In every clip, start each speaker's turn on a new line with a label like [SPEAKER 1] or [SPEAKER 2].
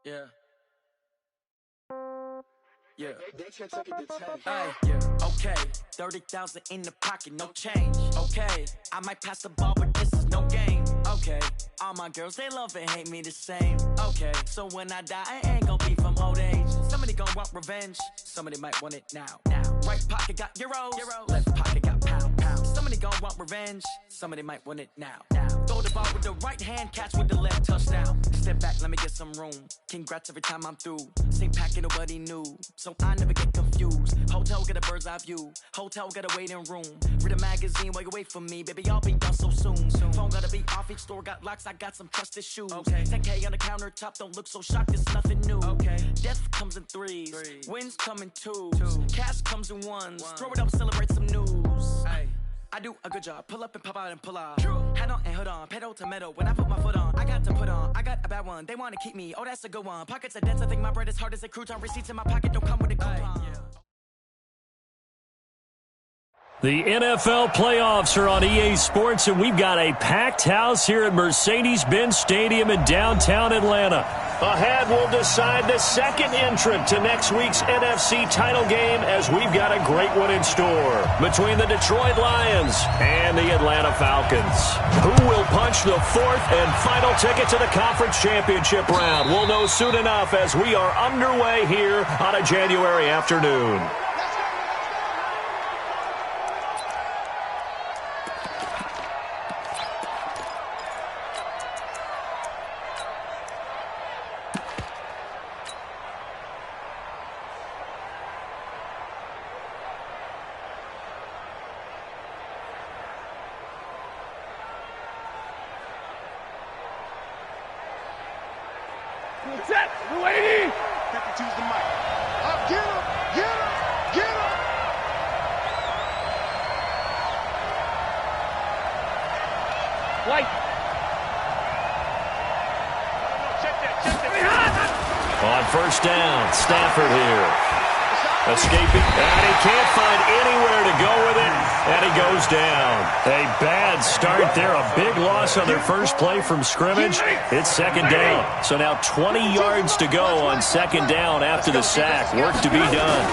[SPEAKER 1] Yeah. Yeah. Hey, yeah. Okay. 30,000 in the pocket, no change. Okay. I might pass the ball, but this is no game. Okay. All my girls, they love and hate me the same. Okay. So when I die, I ain't gonna be from old age. Somebody gonna want revenge. Somebody might want it now. Right pocket got euros. Left pocket got pounds. Somebody gonna want revenge. Somebody might want it now. Throw the ball with the right hand, catch with the left, touchdown. Step back, let me get some room. Congrats every time I'm through. Same packet, nobody knew. So I never get confused. Hotel get a bird's eye view. Hotel get a waiting room. Read a magazine while you wait for me. Baby, I'll be done so soon. Phone gotta be off, each store got locks. I got some trusted shoes. Okay. 10K on the countertop, don't look so shocked, it's nothing new. Okay. Death comes in threes. Wins come in twos. Cash comes in ones. Throw it up, celebrate some news. Ay. I do a good job. Pull up and pop out and pull out. Head on and hood on. Pedal to metal. When I put my foot on, I got to put on. I got a bad one. They want to keep me. Oh, that's a good one. Pockets are dense. I think my bread is hard as a crouton. Receipts in my pocket don't come with a coupon.
[SPEAKER 2] The NFL playoffs are on EA Sports, and we've got a packed house here at Mercedes-Benz Stadium in downtown Atlanta. Ahead, we'll decide the second entrant to next week's NFC title game, as we've got a great one in store between the Detroit Lions and the Atlanta Falcons. Who will punch the fourth and final ticket to the conference championship round? We'll know soon enough as we are underway here on a January afternoon.
[SPEAKER 3] Set, 280. 52's the mic. Up, get him, get him, get him. White. Check that.
[SPEAKER 2] On first down, Stafford here. Escaping, and he can't find anywhere to go with it, and he goes down. A bad start there, a big loss on their first play from scrimmage. It's second down, so now 20 yards to go on second down after the sack. Work to be done.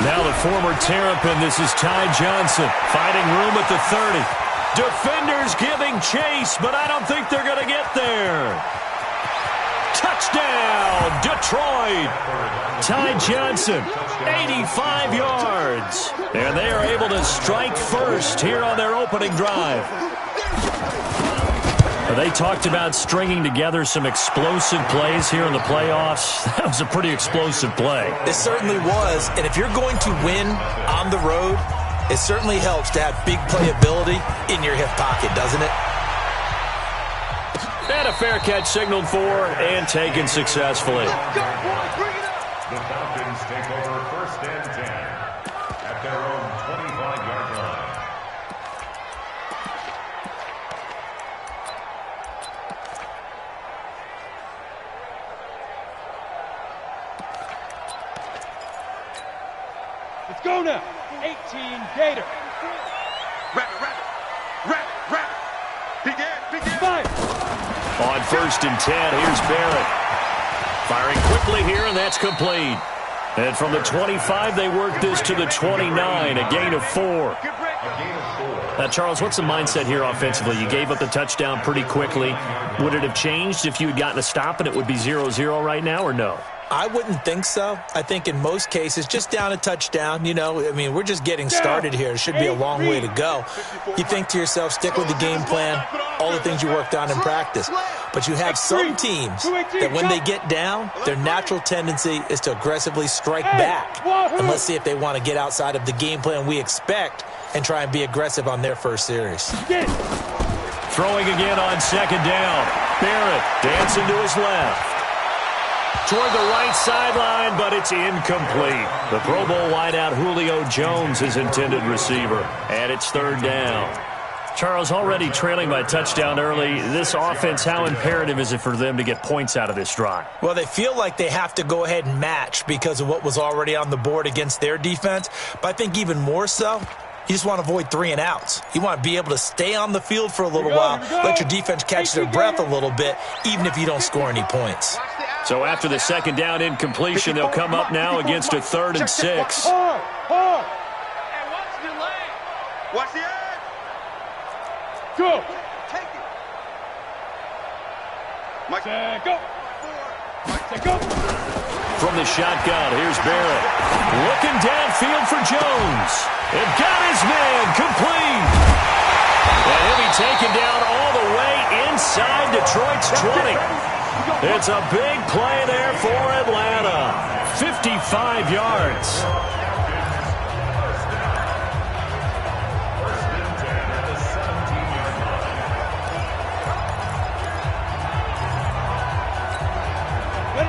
[SPEAKER 2] Now the former Terrapin, this is Ty Johnson, finding room at the 30. Defenders giving chase, but I don't think they're going to get there. Touchdown, Detroit. Ty Johnson, 85 yards. And they are able to strike first here on their opening drive. They talked about stringing together some explosive plays here in the playoffs. That was a pretty explosive play.
[SPEAKER 4] It certainly was. And if you're going to win on the road, it certainly helps to have big playability in your hip pocket, doesn't it?
[SPEAKER 2] And a fair catch signaled for and taken successfully.
[SPEAKER 5] The Falcons take over first and 10 at their own 25-yard line.
[SPEAKER 3] Let's go now. 18 Gator. Rabbit. Begin. Fire.
[SPEAKER 2] On first and 10, here's Barrett. Firing quickly here, and that's complete. And from the 25, they work this to the 29, a gain of 4. Now, Charles, what's the mindset here offensively? You gave up the touchdown pretty quickly. Would it have changed if you had gotten a stop and it would be 0-0 right now, or no?
[SPEAKER 4] I wouldn't think so. I think in most cases, just down a touchdown, we're just getting started here. It should be a long way to go. You think to yourself, stick with the game plan, all the things you worked on in practice. But you have some teams that when they get down, their natural tendency is to aggressively strike back. And let's see if they want to get outside of the game plan we expect and try and be aggressive on their first series.
[SPEAKER 2] Throwing again on second down. Barrett dancing to his left. Toward the right sideline, but it's incomplete. The Pro Bowl wideout Julio Jones is intended receiver, and it's third down. Charles, already trailing by touchdown early, this offense, how imperative is it for them to get points out of this drive?
[SPEAKER 4] Well, they feel like they have to go ahead and match because of what was already on the board against their defense. But I think even more so, you just want to avoid 3 and outs. You want to be able to stay on the field for a little while, let your defense catch their breath a little bit, even if you don't score any points.
[SPEAKER 2] So after the second down incompletion, they'll come up now against a 3rd and 6.
[SPEAKER 3] Hard. Hey, watch the lane. Watch the edge. Go. Take it. Mike, go. Mike, go.
[SPEAKER 2] From the shotgun, here's Barrett. Looking downfield for Jones. And got his man complete. And he'll be taken down all the way inside Detroit's 20. It's a big play there for Atlanta. 55 yards.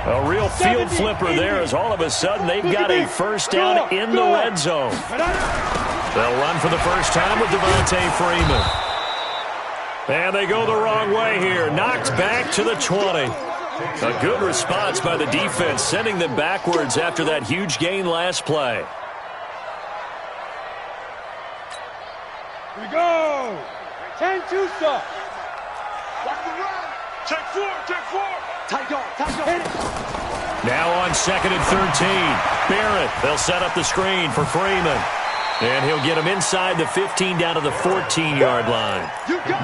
[SPEAKER 2] A real field flipper there as all of a sudden they've got a first down in the red zone. They'll run for the first time with Devontae Freeman. And they go the wrong way here. Knocked back to the 20. A good response by the defense, sending them backwards after that huge gain last play.
[SPEAKER 3] Here we go. 10-2 stuff. Watch the run. Check 4. Tight dog.
[SPEAKER 2] Now on 2nd and 13. Barrett, they'll set up the screen for Freeman. And he'll get him inside the 15 down to the 14-yard line.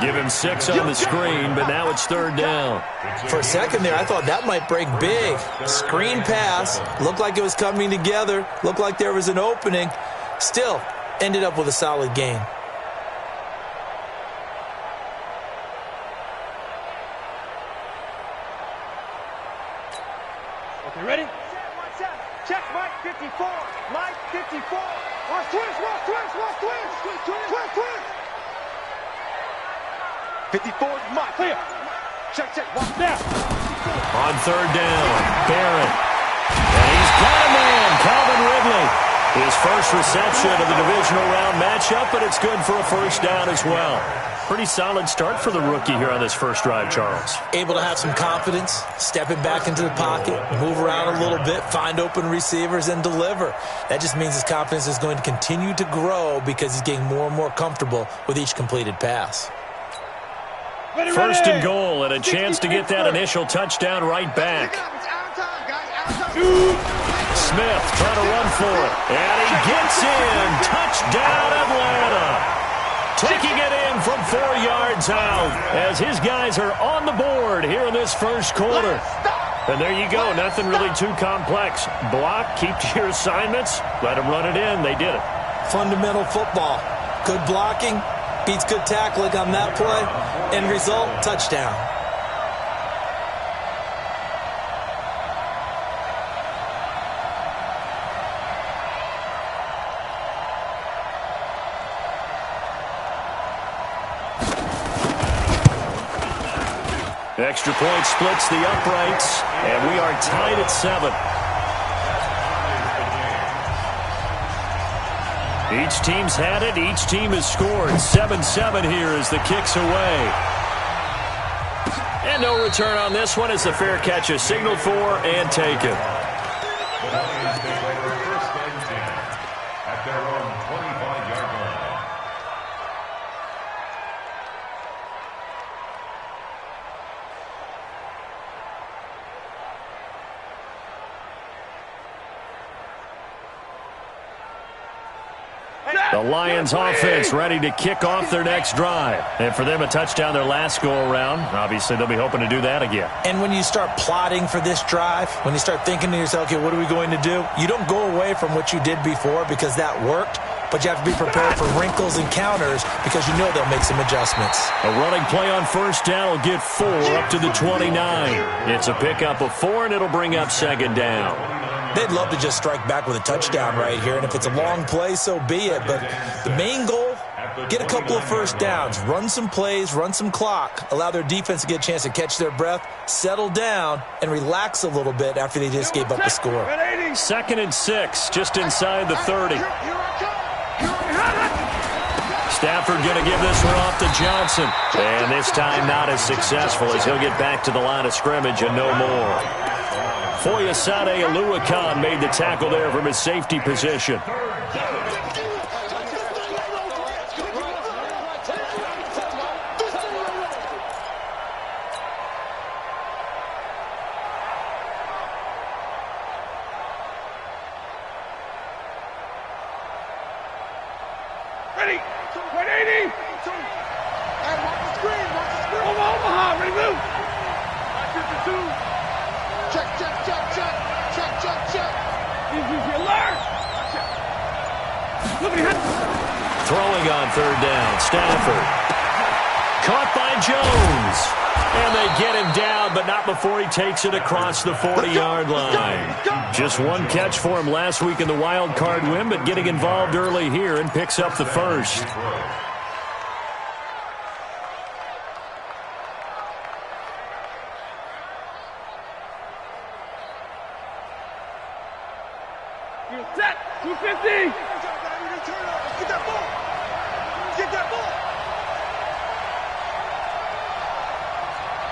[SPEAKER 2] Give him 6 on the screen, but now it's 3rd down.
[SPEAKER 4] For a second there, I thought that might break big. Screen pass. Looked like it was coming together. Looked like there was an opening. Still, ended up with a solid gain.
[SPEAKER 3] Okay, ready? Check Mike 54. Mike 54. Watch twist. 54 is Mike. Clear. Check. Watch now.
[SPEAKER 2] On 3rd down, Barrett. And he's got a man, Calvin Ridley. His first reception of the divisional round matchup, but it's good for a first down as well. Pretty solid start for the rookie here on this first drive, Charles.
[SPEAKER 4] Able to have some confidence, stepping back into the pocket, move around a little bit, find open receivers, and deliver. That just means his confidence is going to continue to grow because he's getting more and more comfortable with each completed pass.
[SPEAKER 2] First and goal, and a chance to get that initial touchdown right back. Smith trying to run for it, and he gets in. Touchdown, Atlanta. Taking it in from 4 yards out as his guys are on the board here in this first quarter. And there you go. Nothing really too complex. Block, keep to your assignments, let them run it in. They did it.
[SPEAKER 4] Fundamental football. Good blocking beats good tackling on that play. End result, touchdown.
[SPEAKER 2] Extra point splits the uprights, and we are tied at 7. Each team's had it. Each team has scored. 7-7 here as the kick's away. And no return on this one as the fair catch is signaled for and taken.
[SPEAKER 5] The Falcons take over 1st and 10 at their own 25-yard line.
[SPEAKER 2] The Lions offense ready to kick off their next drive. And for them, a touchdown their last go-around. Obviously, they'll be hoping to do that again.
[SPEAKER 4] And when you start plotting for this drive, when you start thinking to yourself, okay, what are we going to do? You don't go away from what you did before because that worked, but you have to be prepared for wrinkles and counters because you know they'll make some adjustments.
[SPEAKER 2] A running play on first down will get 4 up to the 29. It's a pickup of 4, and it'll bring up 2nd down.
[SPEAKER 4] They'd love to just strike back with a touchdown right here, and if it's a long play, so be it. But the main goal, get a couple of first downs, run some plays, run some clock, allow their defense to get a chance to catch their breath, settle down, and relax a little bit after they just gave up the score.
[SPEAKER 2] 2nd and 6, just inside the 30. Stafford going to give this one off to Johnson. And this time not as successful as he'll get back to the line of scrimmage and no more. Foyesade Oluwakan made the tackle there from his safety position.
[SPEAKER 3] Check, check, check, check. Check, check, check.
[SPEAKER 2] Throwing on third down, Stafford. Caught by Jones. And they get him down, but not before he takes it across the 40-yard line. Just one catch for him last week in the wild card win, but getting involved early here and picks up the first.
[SPEAKER 3] Set, 250. Get that ball. Get that ball.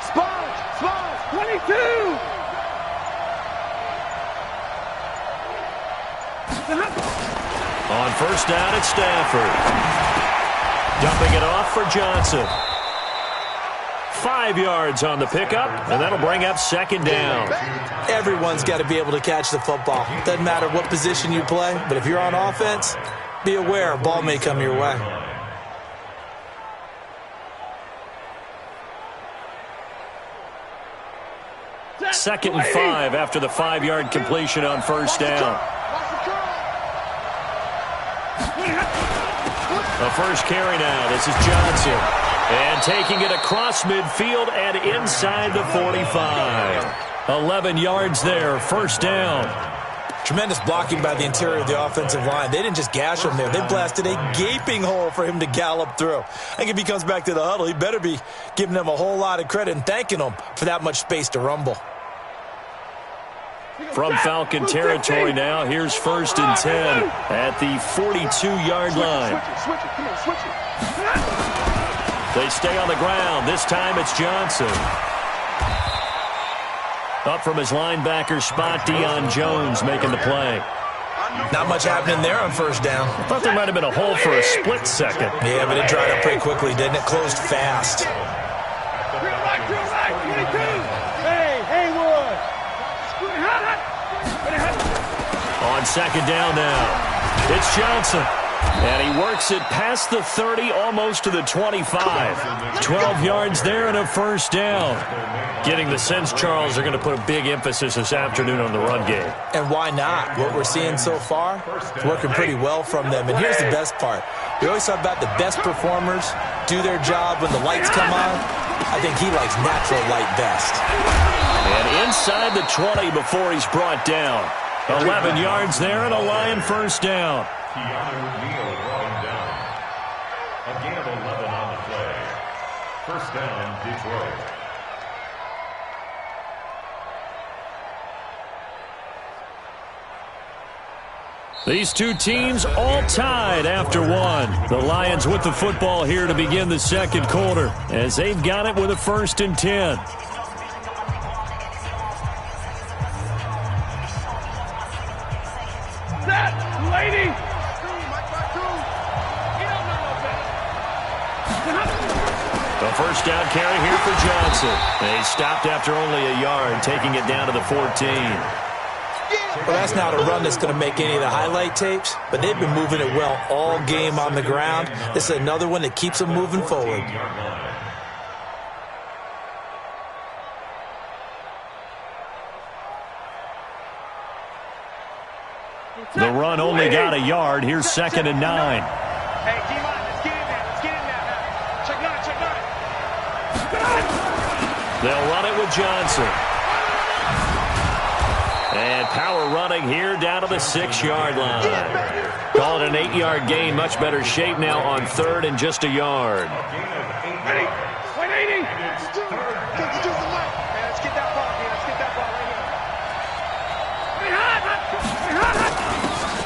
[SPEAKER 3] Sponge, 22.
[SPEAKER 2] On first down, it's Stafford. Dumping it off for Johnson. 5 yards on the pickup, and that'll bring up second down.
[SPEAKER 4] Everyone's got to be able to catch the football. Doesn't matter what position you play, but if you're on offense, be aware a ball may come your way.
[SPEAKER 2] Second and 5 after the 5-yard completion on first down. The first carry now. This is Johnson. And taking it across midfield and inside the 45. 11 yards there, first down.
[SPEAKER 4] Tremendous blocking by the interior of the offensive line. They didn't just gash him there. They blasted a gaping hole for him to gallop through. I think if he comes back to the huddle, he better be giving them a whole lot of credit and thanking them for that much space to rumble.
[SPEAKER 2] From Falcon territory now, here's first and 10 at the 42-yard line. They stay on the ground. This time it's Johnson. Up from his linebacker spot, Deion Jones making the play.
[SPEAKER 4] Not much happening there on first down.
[SPEAKER 2] I thought there might have been a hole for a split second.
[SPEAKER 4] Yeah, but it dried up pretty quickly, didn't it? Closed fast.
[SPEAKER 2] On second down now, it's Johnson. And he works it past the 30, almost to the 25. 12 yards there and a first down. Getting the sense, Charles, they're going to put a big emphasis this afternoon on the run game.
[SPEAKER 4] And why not? What we're seeing so far is working pretty well from them. And here's the best part. We always talk about the best performers do their job when the lights come on. I think he likes natural light best.
[SPEAKER 2] And inside the 20 before he's brought down. 11 yards there and a Lion first down.
[SPEAKER 5] Keanu Neal brought him down. A gain of 11 on the play. First down, Detroit.
[SPEAKER 2] These two teams all tied after one. The Lions with the football here to begin the second quarter as they've got it with a first and 10. The first down carry here for Johnson. They stopped after only a yard, taking it down to the 14.
[SPEAKER 4] Well, that's not a run that's going to make any of the highlight tapes, but they've been moving it well all game on the ground. This is another one that keeps them moving forward.
[SPEAKER 2] The run only got a yard. Here's second and 9.
[SPEAKER 3] Hey, D-line, let's get in there. Let's get in there now. Check nine, check nine.
[SPEAKER 2] They'll run it with Johnson. And power running here down to the 6-yard line. Call it an 8-yard gain. Much better shape now on third and just a yard.
[SPEAKER 3] Ready? 180. Let's get that ball, man. Let's get that ball right here.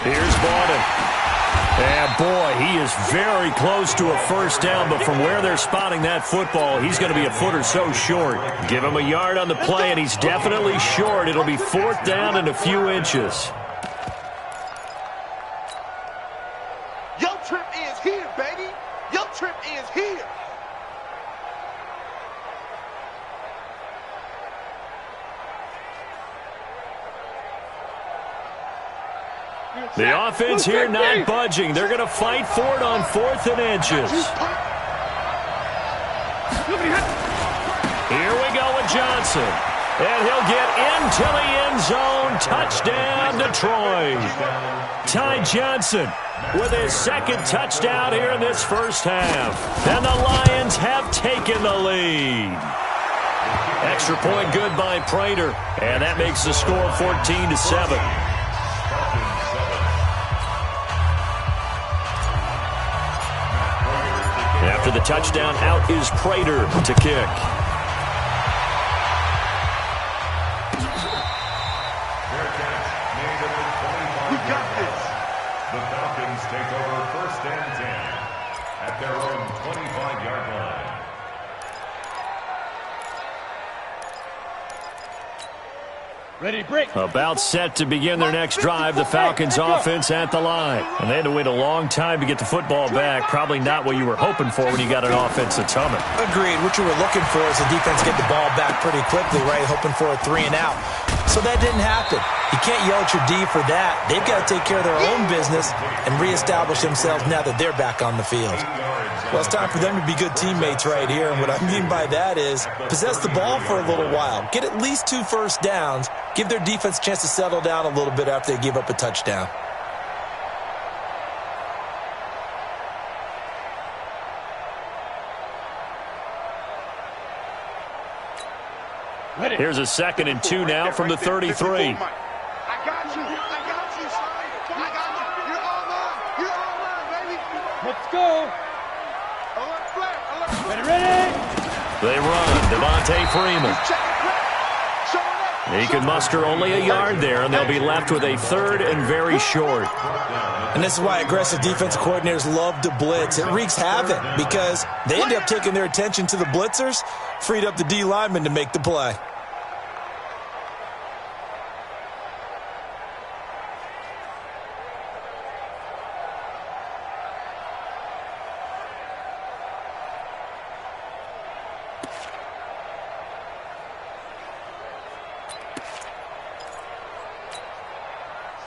[SPEAKER 2] Here's Borden. And boy, he is very close to a first down, but from where they're spotting that football, he's going to be a foot or so short. Give him a yard on the play, and he's definitely short. It'll be fourth down and a few inches.
[SPEAKER 3] Your trip is here, baby. Your trip is here.
[SPEAKER 2] The offense here not budging. They're going to fight for it on 4th and inches. Here we go with Johnson. And he'll get into the end zone. Touchdown, Detroit. Ty Johnson with his second touchdown here in this first half. And the Lions have taken the lead. Extra point good by Prater. And that makes the score 14-7. After the touchdown, out is Prater to kick.
[SPEAKER 3] We got this.
[SPEAKER 5] The Falcons take over first and 10 at their own 25-yard line.
[SPEAKER 3] Ready to break.
[SPEAKER 2] About set to begin their next drive, the Falcons offense at the line. And they had to wait a long time to get the football back. Probably not what you were hoping for when you got an offense that's humming.
[SPEAKER 4] Agreed. What you were looking for is the defense get the ball back pretty quickly, right? Hoping for a 3 and out. So that didn't happen. You can't yell at your D for that. They've got to take care of their own business and reestablish themselves now that they're back on the field. Well, it's time for them to be good teammates right here. And what I mean by that is possess the ball for a little while. Get at least 2 first downs. Give their defense a chance to settle down a little bit after they give up a touchdown.
[SPEAKER 2] Here's a 2nd and 2 now from the 33.
[SPEAKER 3] I got you. I got you, son. I got you. You're all mine. You're all mine, baby. Let's go. Alert flag. Alert. Ready.
[SPEAKER 2] They run. Devontae Freeman. He can muster only a yard there, and they'll be left with a 3rd and very short.
[SPEAKER 4] And this is why aggressive defensive coordinators love to blitz. It wreaks havoc because they end up taking their attention to the blitzers, freed up the D lineman to make the play.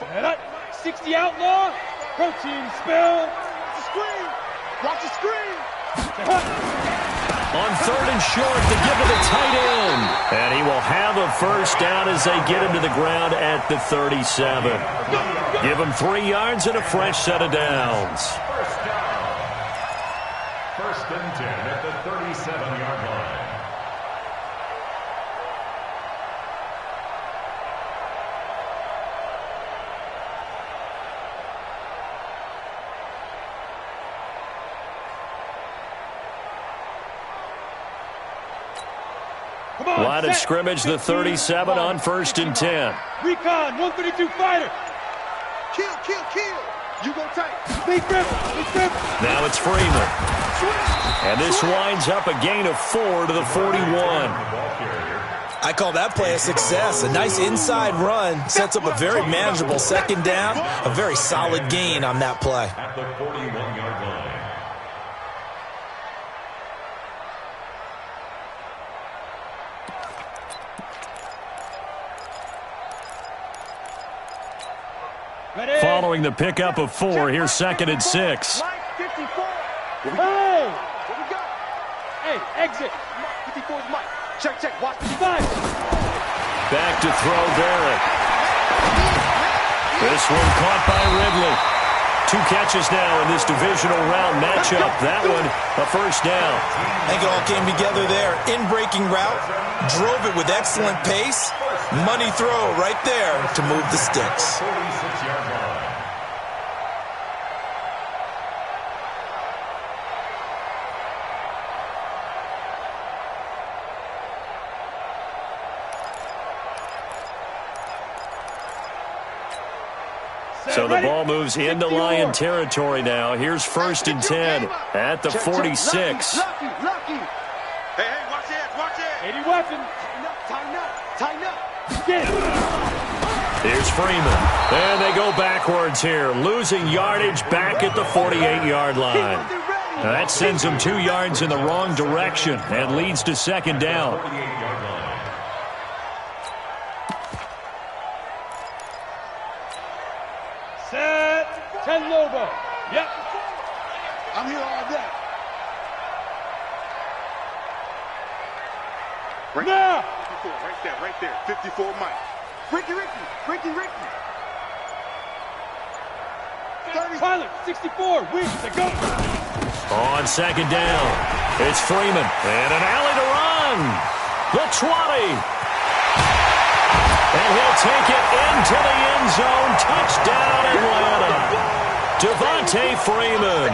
[SPEAKER 3] Set up. 60 outlaw. Protein spill. Watch the screen. Watch the screen.
[SPEAKER 2] On 3rd and short, to give to the tight end. And he will have a first down as they get him to the ground at the 37. Give him 3 yards and a fresh set of downs.
[SPEAKER 5] First down. First and 10 at the 37-yard line.
[SPEAKER 2] Line of scrimmage, the 37 on 1st and 10.
[SPEAKER 3] Recon, 132 fighter. Kill. You go tight. Big grip.
[SPEAKER 2] Now it's Freeman. And this winds up a gain of 4 to the 41.
[SPEAKER 4] I call that play a success. A nice inside run sets up a very manageable 2nd down. A very solid gain on that play.
[SPEAKER 5] At the 41-yard line.
[SPEAKER 2] Following the pickup of 4, here's 2nd and 6.
[SPEAKER 3] Hey! Hey, exit. 54's Mike. Check. Watch the side.
[SPEAKER 2] Back to throw Barrett. This one caught by Ridley. 2 catches now in this divisional round matchup. That one, a first down.
[SPEAKER 4] I think it all came together there. In-breaking route, drove it with excellent pace. Money throw right there to move the sticks.
[SPEAKER 5] 46-yard line.
[SPEAKER 2] So the ball moves into Lion territory now. Here's 1st and 10 at the 46.
[SPEAKER 3] Lucky. Hey, watch it. 80 weapon. Tighten up. Get it.
[SPEAKER 2] Here's Freeman. And they go backwards here, losing yardage back at the 48-yard line. Now that sends them 2 yards in the wrong direction and leads to 2nd down.
[SPEAKER 5] 48-yard line.
[SPEAKER 3] Set. 10 Lobo. Yep. I'm here all day. Now. 54, right there. 54 Mike. Ricky. 30.
[SPEAKER 6] Tyler, 64, wins, they go.
[SPEAKER 2] On second down, it's Freeman. And an alley to run. The 20. And he'll take it into the end zone. Touchdown, Atlanta. Devontae Freeman,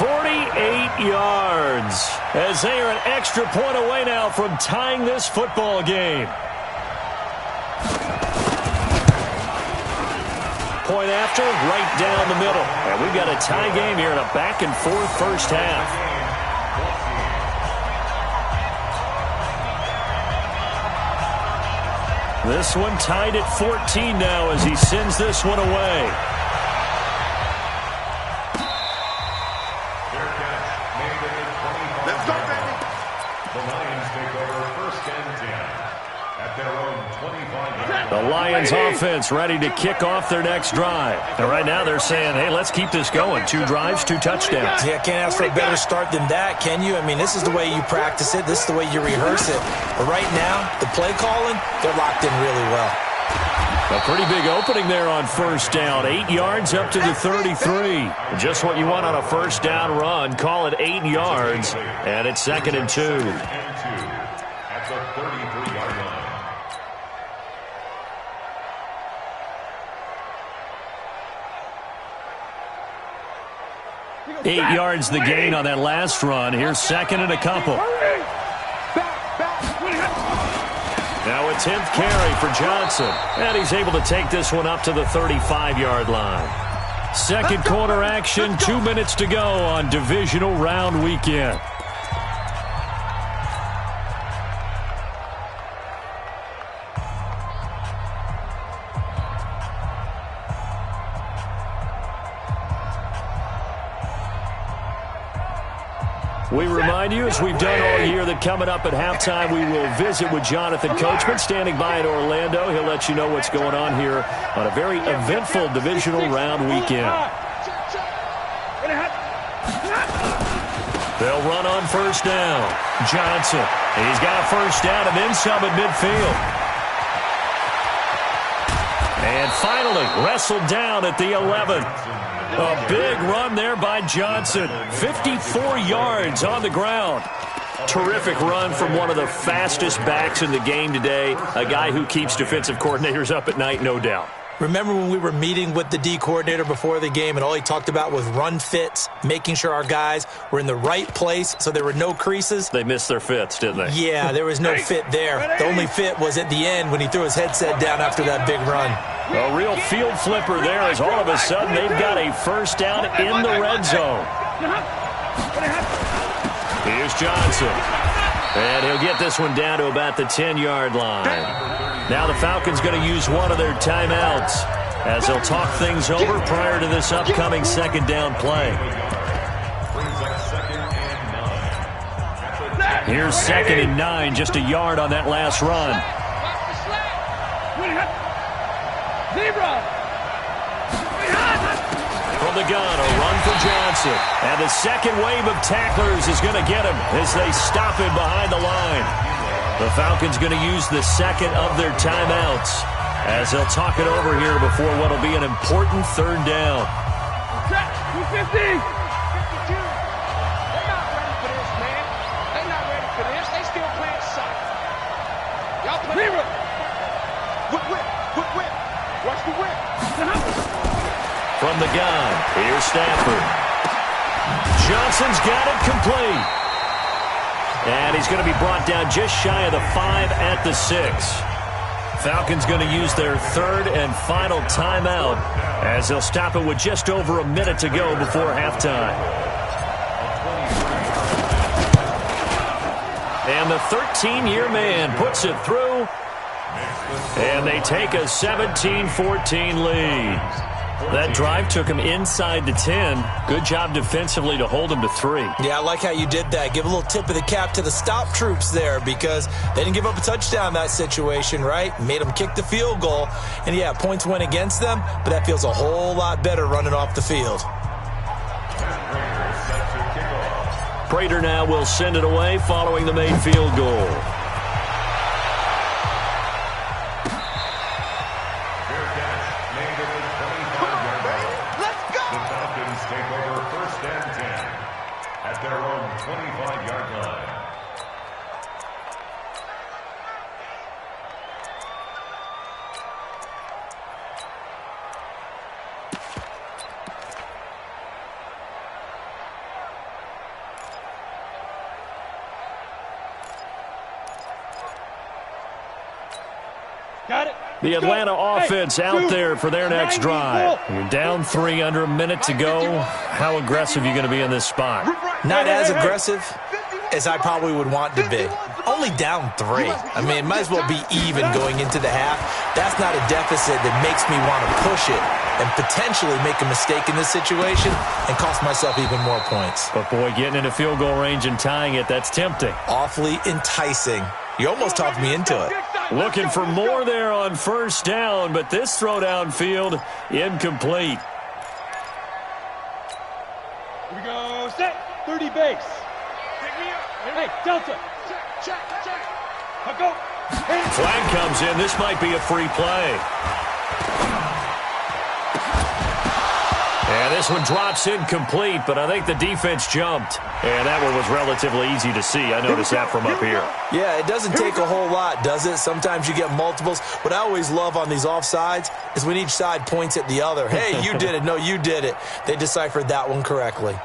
[SPEAKER 2] 48 yards. As they are an extra point away now from tying this football game. Point after, right down the middle. And we've got a tie game here in a back-and-forth first half. This one tied at 14 now as he sends this one away.
[SPEAKER 3] Let's go, baby.
[SPEAKER 5] The Lions take over first and 10 at their own 25-yard line.
[SPEAKER 2] The Lions offense ready to kick off their next drive. And right now they're saying, hey, let's keep this going. 2 drives, 2 touchdowns.
[SPEAKER 4] Yeah, can't ask for a better start than that, can you? I mean, this is the way you practice it. This is the way you rehearse it. But right now, the play calling, they're locked in really well.
[SPEAKER 2] A pretty big opening there on first down. 8 yards up to the 33. Just what you want on a first down run. Call it 8 yards. And it's 2nd and 2.
[SPEAKER 5] At the 33-yard line.
[SPEAKER 2] 8 yards the gain on that last run. Here's 2nd and a couple. Now a 10th carry for Johnson. And he's able to take this one up to the 35-yard line. Second quarter action, 2 minutes to go on divisional round weekend. We remind you, as we've done all year, that coming up at halftime, we will visit with Jonathan Coachman, standing by in Orlando. He'll let you know what's going on here on a very eventful divisional round weekend. They'll run on first down. Johnson, he's got a first down and then some at midfield. And finally, wrestled down at the 11. A big run there by Johnson. 54 yards on the ground. Terrific run from one of the fastest backs in the game today. A guy who keeps defensive coordinators up at night, no doubt.
[SPEAKER 4] Remember when we were meeting with the D coordinator before the game and all he talked about was run fits, making sure our guys were in the right place so there were no creases?
[SPEAKER 2] They missed their fits, didn't they?
[SPEAKER 4] Yeah, there was no fit there. The only fit was at the end when he threw his headset down after that big run.
[SPEAKER 2] A real field flipper there as all of a sudden they've got a first down in the red zone. Here's Johnson. And he'll get this one down to about the 10-yard line. Now the Falcons going to use one of their timeouts as they'll talk things over prior to this upcoming second down play. Here's 2nd and 9, just a yard on that last run. From the gun, a run for Johnson. And the second wave of tacklers is going to get him as they stop him behind the line. The Falcons going to use the second of their timeouts as they'll talk it over here before what will be an important third down.
[SPEAKER 6] 250. 52. They're not ready for this, man. They're not ready for this. They still playing soccer. Y'all play. Whip. Watch the whip.
[SPEAKER 2] From the gun, here's Stafford. Johnson's got it complete. And he's going to be brought down just shy of the 5 at the 6. Falcons going to use their third and final timeout as they'll stop it with just over a minute to go before halftime. And the 13-year man puts it through. And they take a 17-14 lead. That drive took him inside the 10. Good job defensively to hold him to 3.
[SPEAKER 4] Yeah, I like how you did that. Give a little tip of the cap to the stop troops there because they didn't give up a touchdown in that situation, right? Made them kick the field goal. And, yeah, points went against them, but that feels a whole lot better running off the field.
[SPEAKER 2] Prater now will send it away following the made field goal.
[SPEAKER 6] Got it.
[SPEAKER 2] The Atlanta offense out there for their next drive. You're down 3, under a minute to go. How aggressive are you going to be in this spot?
[SPEAKER 4] Not as aggressive as I probably would want to be. Only down 3. I mean, it might as well be even going into the half. That's not a deficit that makes me want to push it and potentially make a mistake in this situation and cost myself even more points.
[SPEAKER 2] But, boy, getting into field goal range and tying it, that's tempting.
[SPEAKER 4] Awfully enticing. You almost talked me into it.
[SPEAKER 2] Looking for more there on first down, but this throw downfield incomplete.
[SPEAKER 6] Here we go. Set. 30 base. Hey, Delta. Check. I'll go.
[SPEAKER 2] Flag comes in. This might be a free play. And this one drops incomplete, but I think the defense jumped. And that one was relatively easy to see. I noticed that from up here.
[SPEAKER 4] Yeah, it doesn't take a whole lot, does it? Sometimes you get multiples. What I always love on these offsides is when each side points at the other. Hey, you did it. No, you did it. They deciphered that one correctly.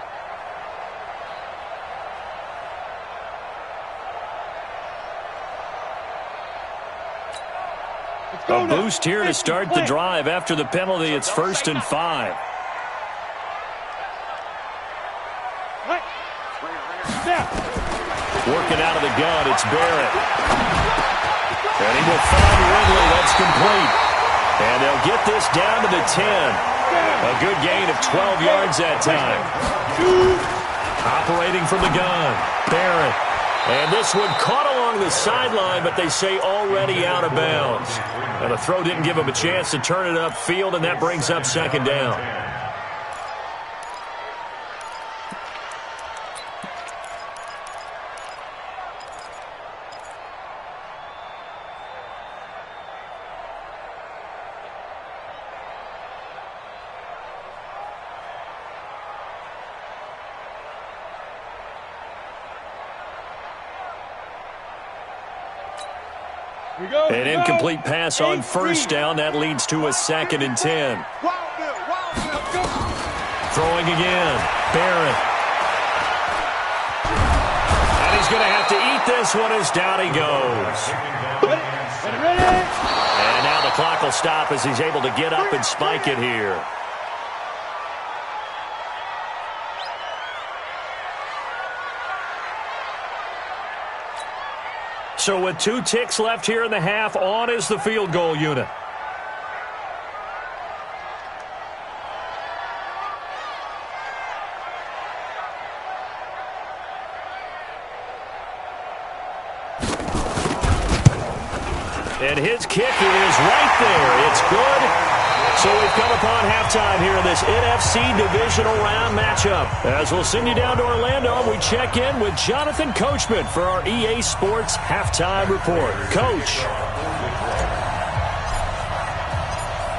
[SPEAKER 2] A boost here to start the drive. After the penalty, it's 1st and 5. Working out of the gun, it's Barrett. And he will find Ridley. That's complete. And they'll get this down to the 10. A good gain of 12 yards that time. Operating from the gun, Barrett. And this one caught along the sideline, but they say already out of bounds. And the throw didn't give him a chance to turn it upfield, and that brings up 2nd down. An incomplete pass on first down. That leads to a 2nd and 10. Throwing again. Barrett. And he's going to have to eat this one as down he goes. And now the clock will stop as he's able to get up and spike it here. So with 2 ticks left here in the half, on is the field goal unit. And his kick is right there. It's good. So we've come upon halftime here in this NFC Divisional Round matchup. As we'll send you down to Orlando, we check in with Jonathan Coachman for our EA Sports Halftime Report. Coach.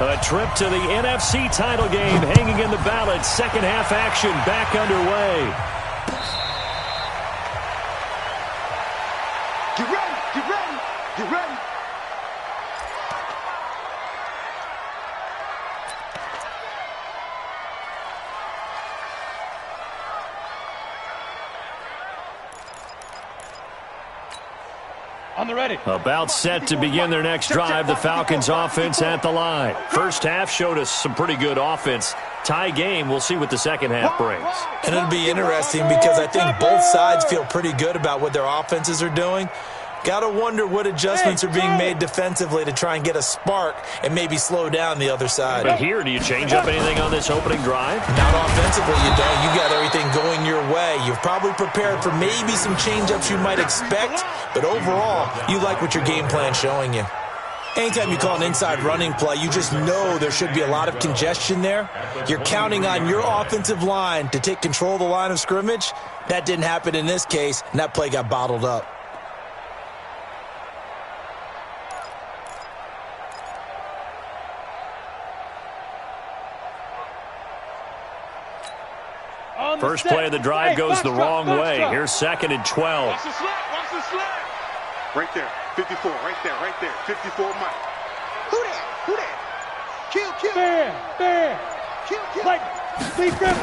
[SPEAKER 2] A trip to the NFC title game hanging in the balance. Second half action back underway.
[SPEAKER 3] Get ready.
[SPEAKER 6] On the ready.
[SPEAKER 2] About set to begin their next drive, the Falcons offense at the line. First half showed us some pretty good offense. Tie game, we'll see what the second half brings.
[SPEAKER 4] And it'll be interesting because I think both sides feel pretty good about what their offenses are doing. Got to wonder what adjustments are being made defensively to try and get a spark and maybe slow down the other side.
[SPEAKER 2] But here, do you change up anything on this opening drive?
[SPEAKER 4] Not offensively, you don't. You got everything going your way. You've probably prepared for maybe some change-ups you might expect, but overall, you like what your game plan's showing you. Anytime you call an inside running play, you just know there should be a lot of congestion there. You're counting on your offensive line to take control of the line of scrimmage. That didn't happen in this case, and that play got bottled up.
[SPEAKER 2] First play of the drive goes the wrong way. Here's 2nd and 12.
[SPEAKER 3] Watch the slide. Right there. 54. Right there. 54 Mike. Who that? Kill.
[SPEAKER 6] Bear.
[SPEAKER 3] Kill.
[SPEAKER 6] Mike. Leave Griffin.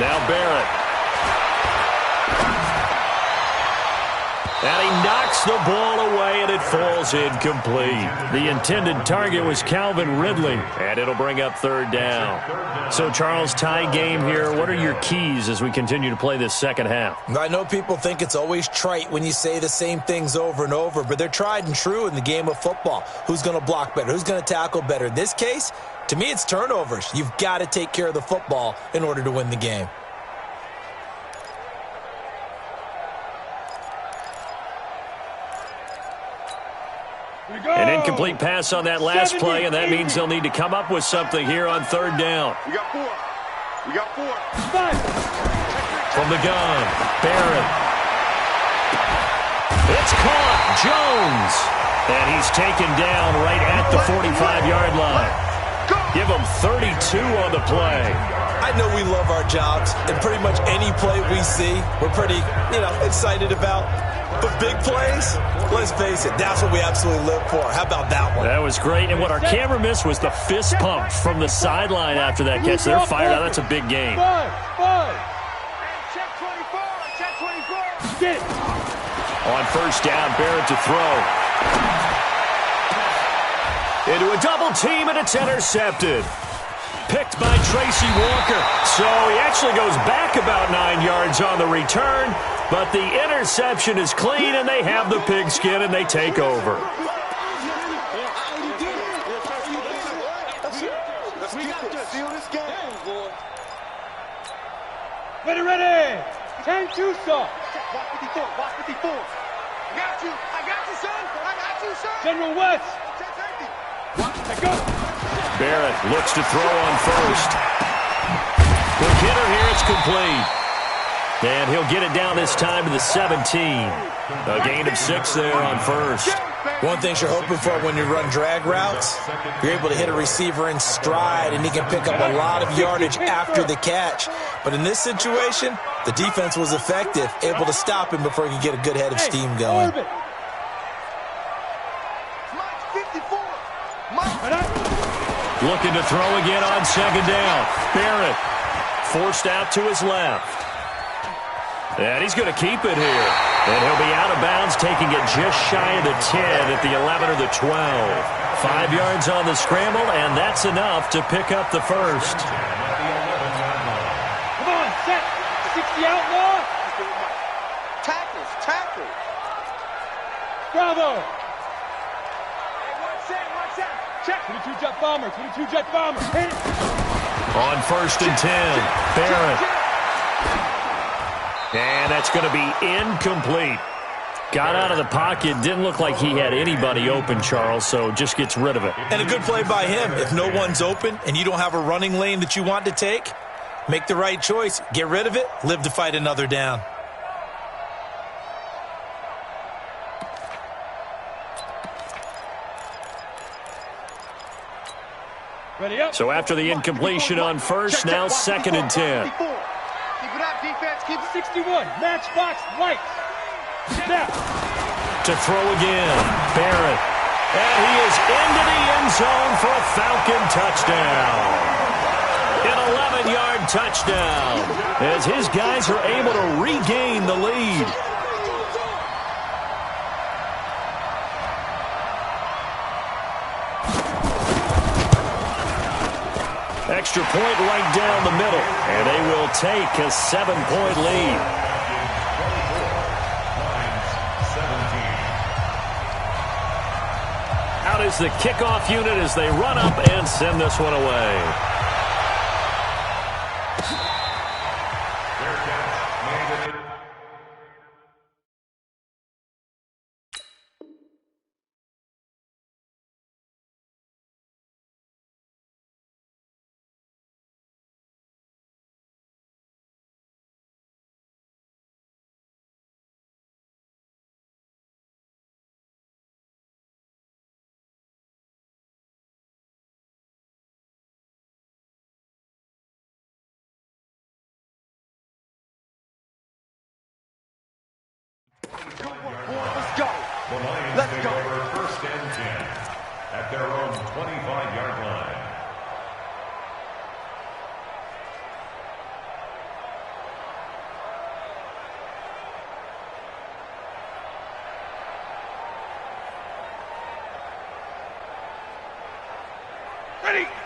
[SPEAKER 2] Now Barrett. And he knocks the ball away, and and it falls incomplete. The intended target was Calvin Ridley, and it'll bring up third down. So, Charles, tie game here. What are your keys as we continue to play this second half?
[SPEAKER 4] I know people think it's always trite when you say the same things over and over, but they're tried and true in the game of football. Who's going to block better? Who's going to tackle better? In this case, to me, it's turnovers. You've got to take care of the football in order to win the game.
[SPEAKER 2] An incomplete pass on that last play, and that means they'll need to come up with something here on third down.
[SPEAKER 3] We got four. We got four.
[SPEAKER 2] From the gun, Barrett. It's caught. Jones. And he's taken down right at the 45-yard line. Give him 32 on the play.
[SPEAKER 4] I know we love our jobs, and pretty much any play we see, we're pretty, excited about. But big plays, let's face it, that's what we absolutely live for. How about that one?
[SPEAKER 2] That was great. And what our camera missed was the fist pump from the sideline after that catch. They're fired out. That's a big game.
[SPEAKER 3] Check 24. Check 24.
[SPEAKER 6] Get it.
[SPEAKER 2] On first down, Barrett to throw. Into a double team, and it's intercepted. Picked by Tracy Walker. So he actually goes back about 9 yards on the return, but the interception is clean, and they have the pigskin, and they take over.
[SPEAKER 6] Ready. 10 Tucson.
[SPEAKER 3] Walk 54. Walk 54. I got you. I got you, son. I got you, son.
[SPEAKER 6] General West.
[SPEAKER 3] Check safety.
[SPEAKER 6] Let's go.
[SPEAKER 2] Barrett looks to throw on first. Quick hitter here, it's complete. And he'll get it down this time to the 17. A gain of 6 there on first.
[SPEAKER 4] One thing you're hoping for when you run drag routes, you're able to hit a receiver in stride, and he can pick up a lot of yardage after the catch. But in this situation, the defense was effective, able to stop him before he could get a good head of steam going.
[SPEAKER 2] Looking to throw again on second down. Barrett forced out to his left. And he's going to keep it here. And he'll be out of bounds, taking it just shy of the 10 at the 11 or the 12. 5 yards on the scramble, and that's enough to pick up the first.
[SPEAKER 6] Come on, set. 60 outlaw.
[SPEAKER 3] Tackles.
[SPEAKER 6] Bravo.
[SPEAKER 3] Watch out. Check.
[SPEAKER 6] 22 jet bomber. 22 jet bomber. Hit it.
[SPEAKER 2] On first and 10, Barrett. And that's going to be incomplete. Got out of the pocket. Didn't look like he had anybody open, Charles, so just gets rid of it.
[SPEAKER 4] And a good play by him. If no one's open and you don't have a running lane that you want to take, make the right choice. Get rid of it. Live to fight another down.
[SPEAKER 6] Ready up.
[SPEAKER 2] So after the incompletion on first, now second and 10.
[SPEAKER 3] Keep it up, defense. Keep
[SPEAKER 6] 61. Matchbox lights. Snap.
[SPEAKER 2] To throw again, Barrett. And he is into the end zone for a Falcon touchdown. An 11-yard touchdown as his guys are able to regain the lead. Extra point right down the middle, and they will take a 7-point lead. Out is the kickoff unit as they run up and send this one away.
[SPEAKER 3] Let's go.
[SPEAKER 5] The Lions take over first and 10 at their own 25-yard line.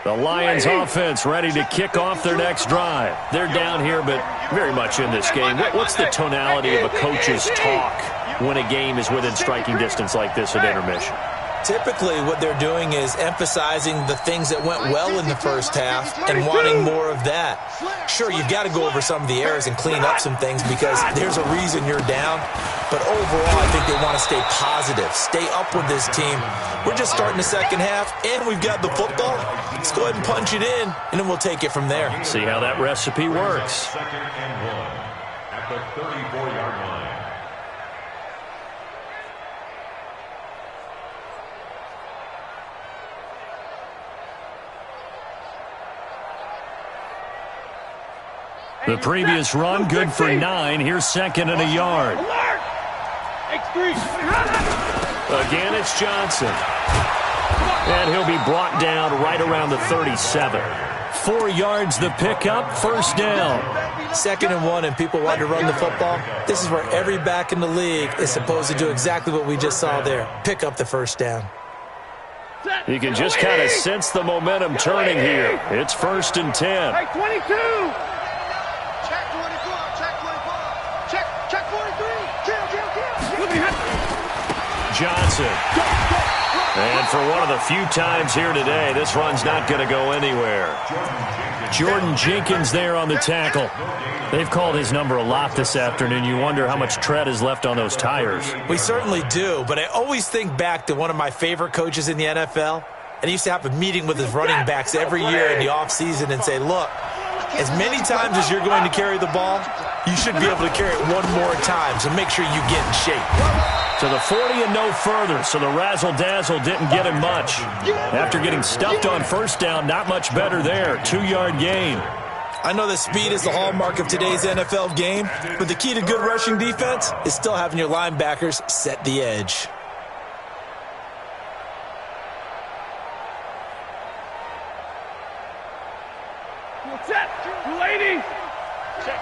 [SPEAKER 2] The Lions offense ready to kick off their next drive. They're down here, but very much in this game. What's the tonality of a coach's talk when a game is within striking distance like this at intermission?
[SPEAKER 4] Typically, what they're doing is emphasizing the things that went well in the first half and wanting more of that. Sure, you've got to go over some of the errors and clean up some things because there's a reason you're down. But overall, I think they want to stay positive, stay up with this team. We're just starting the second half, and we've got the football. Let's go ahead and punch it in, and then we'll take it from there.
[SPEAKER 2] See how that recipe works.
[SPEAKER 5] 2nd and 1 at the 34-yard line.
[SPEAKER 2] The previous run, good for 9. Here's 2nd and a yard. Again, it's Johnson. And he'll be brought down right around the 37. 4 yards the pickup, first down.
[SPEAKER 4] 2nd and 1, and people want to run the football. This is where every back in the league is supposed to do exactly what we just saw there. Pick up the first down.
[SPEAKER 2] You can just kind of sense the momentum turning here. It's 1st and 10.
[SPEAKER 3] Hey, 22!
[SPEAKER 2] Johnson. And for one of the few times here today, this run's not going to go anywhere. Jordan Jenkins there on the tackle. They've called his number a lot this afternoon. You wonder how much tread is left on those tires.
[SPEAKER 4] We certainly do, but I always think back to one of my favorite coaches in the NFL, and he used to have a meeting with his running backs every year in the offseason and say, look, as many times as you're going to carry the ball, you should be able to carry it one more time, so make sure you get in shape.
[SPEAKER 2] To the 40 and no further, so the razzle-dazzle didn't get him much. After getting stuffed on first down, not much better there. 2-yard gain.
[SPEAKER 4] I know that speed is the hallmark of today's NFL game, but the key to good rushing defense is still having your linebackers set the edge.
[SPEAKER 3] Set, ladies! Check.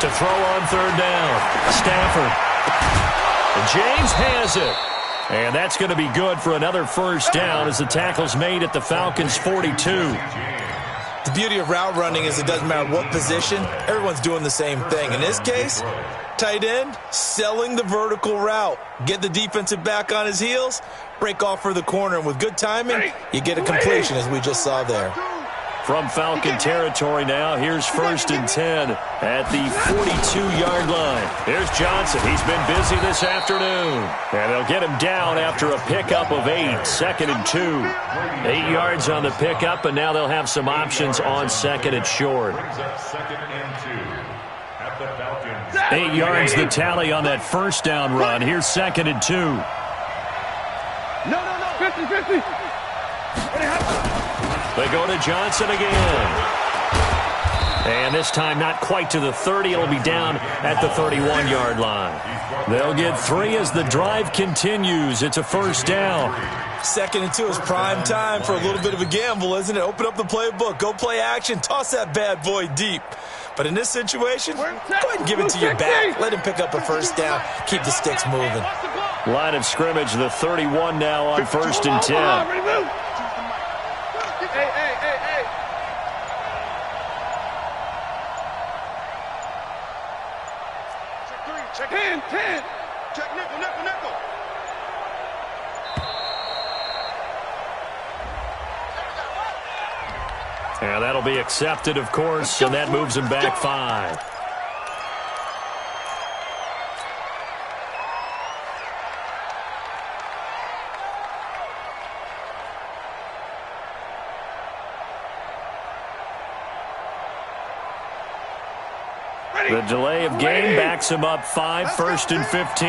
[SPEAKER 2] To throw on 3rd down. Stafford. And James has it. And that's going to be good for another first down as the tackle's made at the Falcons' 42.
[SPEAKER 4] The beauty of route running is it doesn't matter what position, everyone's doing the same thing. In this case, tight end, selling the vertical route. Get the defensive back on his heels, break off for the corner, and with good timing, you get a completion as we just saw there.
[SPEAKER 2] From Falcon territory now, here's 1st and 10 at the 42-yard line. Here's Johnson. He's been busy this afternoon. And they'll get him down after a pickup of 8, 2nd and 2. 8 yards on the pickup, and now they'll have some options on 2nd and short. 8 yards the tally on that first down run. Here's 2nd and 2.
[SPEAKER 3] No, 50-50.
[SPEAKER 2] They go to Johnson again. And this time not quite to the 30. It'll be down at the 31-yard line. They'll get 3 as the drive continues. It's a first down.
[SPEAKER 4] 2nd and 2 is prime time for a little bit of a gamble, isn't it? Open up the playbook. Go play action. Toss that bad boy deep. But in this situation, go ahead and give it to your back. Let him pick up a first down. Keep the sticks moving.
[SPEAKER 2] Line of scrimmage, the 31 now on 1st and 10.
[SPEAKER 3] Hey. Check 10. Check nickel.
[SPEAKER 2] And that'll be accepted, of course, and that moves him back 5. The delay of game backs him up 5, 1st and 15.
[SPEAKER 3] It's going to be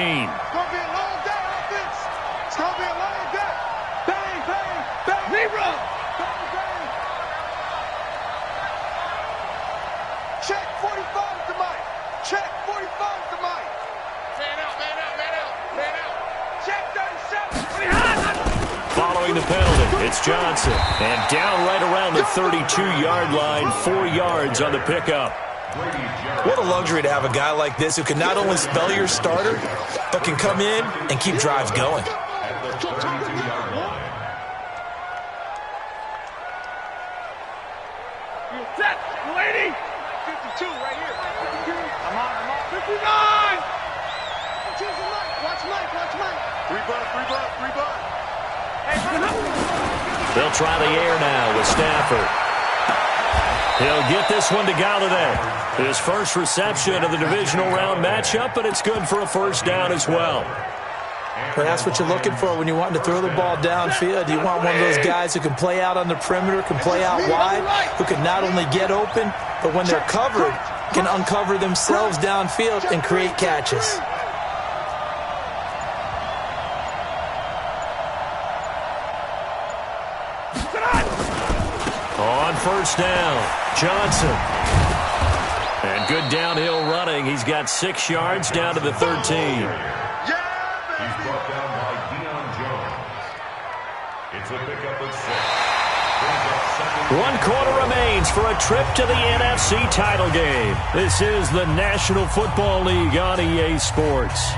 [SPEAKER 3] a long day, offense. It's going to be a long day. Bang. Zero. Bang. Check 45 to Mike. Check 45 to Mike. Man out. Check 37.
[SPEAKER 2] Following the penalty, it's Johnson. And down right around the 32-yard line, 4 yards on the pickup.
[SPEAKER 4] What a luxury to have a guy like this who can not only spell your starter, but can come in and keep drives going.
[SPEAKER 5] 32-yard line.
[SPEAKER 3] Set, lady. 52 right here. I'm on. 59. Watch Mike. Three butt.
[SPEAKER 2] They'll try the air now with Stafford. He'll get this one to Galladay. His first reception of the divisional round matchup, but it's good for a first down as well.
[SPEAKER 4] Well, that's what you're looking for when you want to throw the ball downfield. You want one of those guys who can play out on the perimeter, can play out wide, who can not only get open, but when they're covered, can uncover themselves downfield and create catches.
[SPEAKER 2] On first down, Johnson. And good downhill running. He's got 6 yards down to the 13.
[SPEAKER 5] He's brought down by Deion Jones. It's a pickup at 6.
[SPEAKER 2] 1 quarter remains for a trip to the NFC title game. This is the National Football League on EA Sports.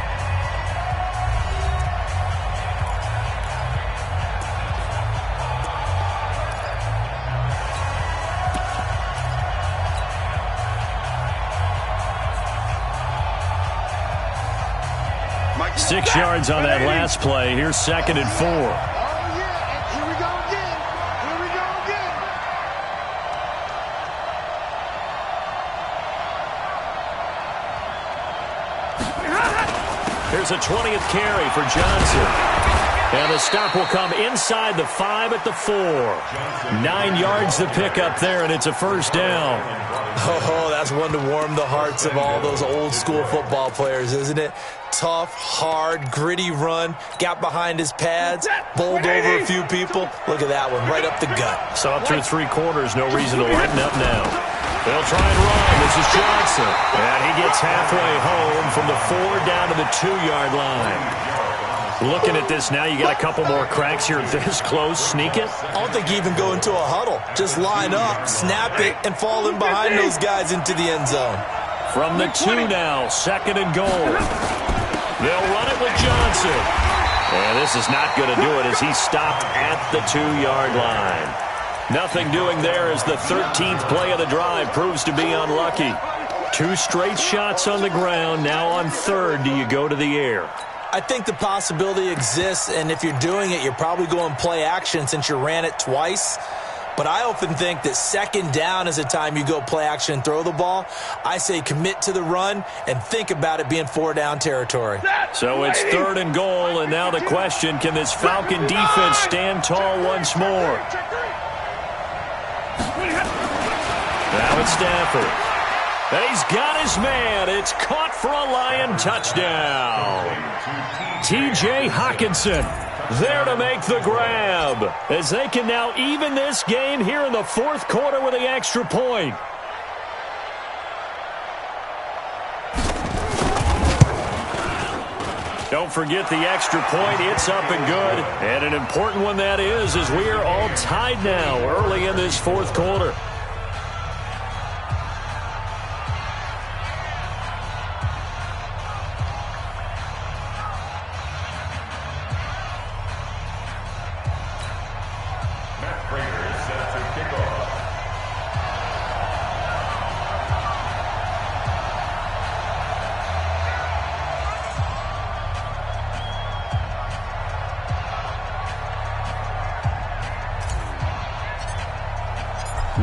[SPEAKER 3] Mike,
[SPEAKER 2] 6 yards on that last play. Here's 2nd and 4.
[SPEAKER 3] Oh, yeah. Here we go again.
[SPEAKER 2] Here's a 20th carry for Johnson. And the stop will come inside the 5 at the 4. 9 yards to pick up there, and it's a first down.
[SPEAKER 4] Oh, that's one to warm the hearts of all those old-school football players, isn't it? Tough, hard, gritty run. Got behind his pads, bowled over a few people. Look at that one, right up the gut.
[SPEAKER 2] Saw it through 3 quarters. No reason to lighten up now. They'll try and run. This is Johnson. And he gets halfway home from the 4 down to the 2-yard line. Looking at this now, you got a couple more cracks here this close. Sneak it.
[SPEAKER 4] I don't think you even go into a huddle. Just line up, snap it, and fall in behind those guys into the end zone.
[SPEAKER 2] From the 2 now, 2nd and goal. They'll run it with Johnson. And this is not going to do it as he's stopped at the 2-yard line. Nothing doing there as the 13th play of the drive proves to be unlucky. 2 straight shots on the ground. Now on 3rd, do you go to the air?
[SPEAKER 4] I think the possibility exists, and if you're doing it, you're probably going play action since you ran it twice. But I often think that 2nd down is a time you go play action and throw the ball. I say commit to the run and think about it being 4 down territory.
[SPEAKER 2] So it's 3rd and goal, and now the question, can this Falcon defense stand tall once more? Now it's Stafford. He's got his man. It's caught for a Lion touchdown. T.J. Hockenson there to make the grab as they can now even this game here in the 4th quarter with the extra point. Don't forget the extra point. It's up and good. And an important one that is as we are all tied now early in this 4th quarter.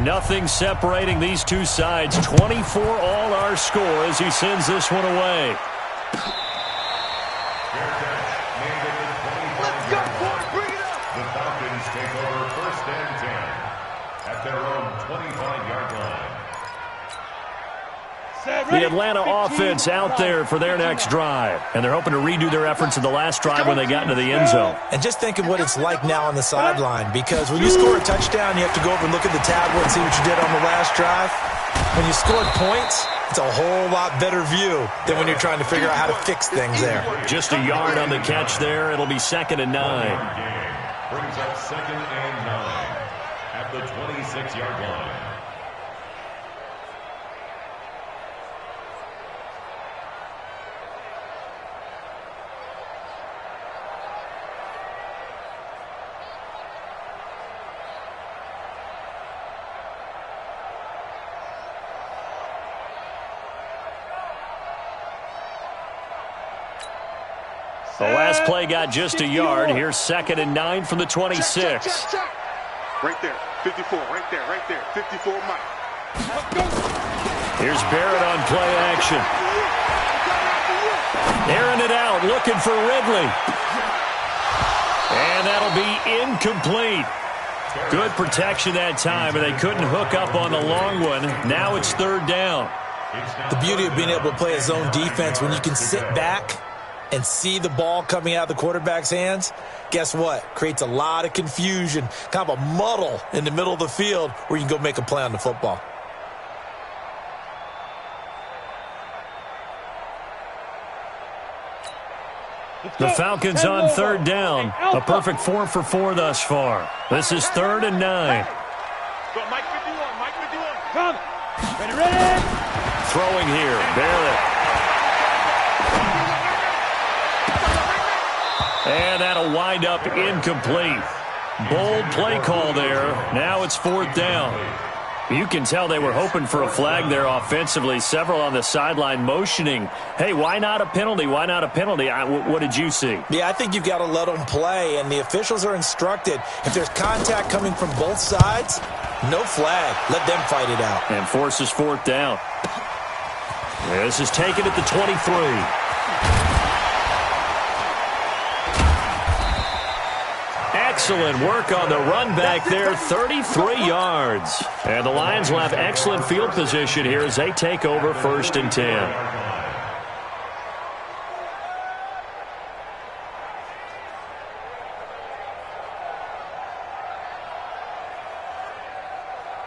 [SPEAKER 2] Nothing separating these two sides. 24 all our score as he sends this one away.
[SPEAKER 3] Let's go, boy. Bring it up.
[SPEAKER 5] The Falcons take over 1st and 10 at their own 25-yard line.
[SPEAKER 2] The Atlanta offense out there for their next drive. And they're hoping to redo their efforts in the last drive when they got into the end zone.
[SPEAKER 4] And just think of what it's like now on the sideline, because when you score a touchdown, you have to go over and look at the tablet and see what you did on the last drive. When you scored points, it's a whole lot better view than when you're trying to figure out how to fix things there.
[SPEAKER 2] Just a yard on the catch there. It'll be 2nd and 9.
[SPEAKER 5] Brings up 2nd and 9 at the 26-yard line.
[SPEAKER 2] The last play got just a yard. Here's 2nd and 9 from the 26.
[SPEAKER 3] Right there, 54, right there, 54, Mike.
[SPEAKER 2] Here's Barrett on play action. Airing it out, looking for Ridley. And that'll be incomplete. Good protection that time, and they couldn't hook up on the long one. Now it's 3rd down.
[SPEAKER 4] The beauty of being able to play a zone defense when you can sit back and see the ball coming out of the quarterback's hands, guess what? Creates a lot of confusion, kind of a muddle in the middle of the field where you can go make a play on the football.
[SPEAKER 2] The Falcons on 3rd down. A perfect 4 for 4 thus far. This is 3rd and 9.
[SPEAKER 3] Go, Mike 51, Mike 51.
[SPEAKER 6] Come. Ready.
[SPEAKER 2] Throwing here, Barrett. And that'll wind up incomplete. Bold play call there. Now it's 4th down. You can tell they were hoping for a flag there offensively. Several on the sideline motioning, hey, why not a penalty? Why not a penalty? What did you see?
[SPEAKER 4] Yeah, I think you've got to let them play, and the officials are instructed. If there's contact coming from both sides, no flag. Let them fight it out.
[SPEAKER 2] And forces 4th down. This is taken at the 23. Excellent work on the run back there, 33 yards. And the Lions will have excellent field position here as they take over 1st and 10.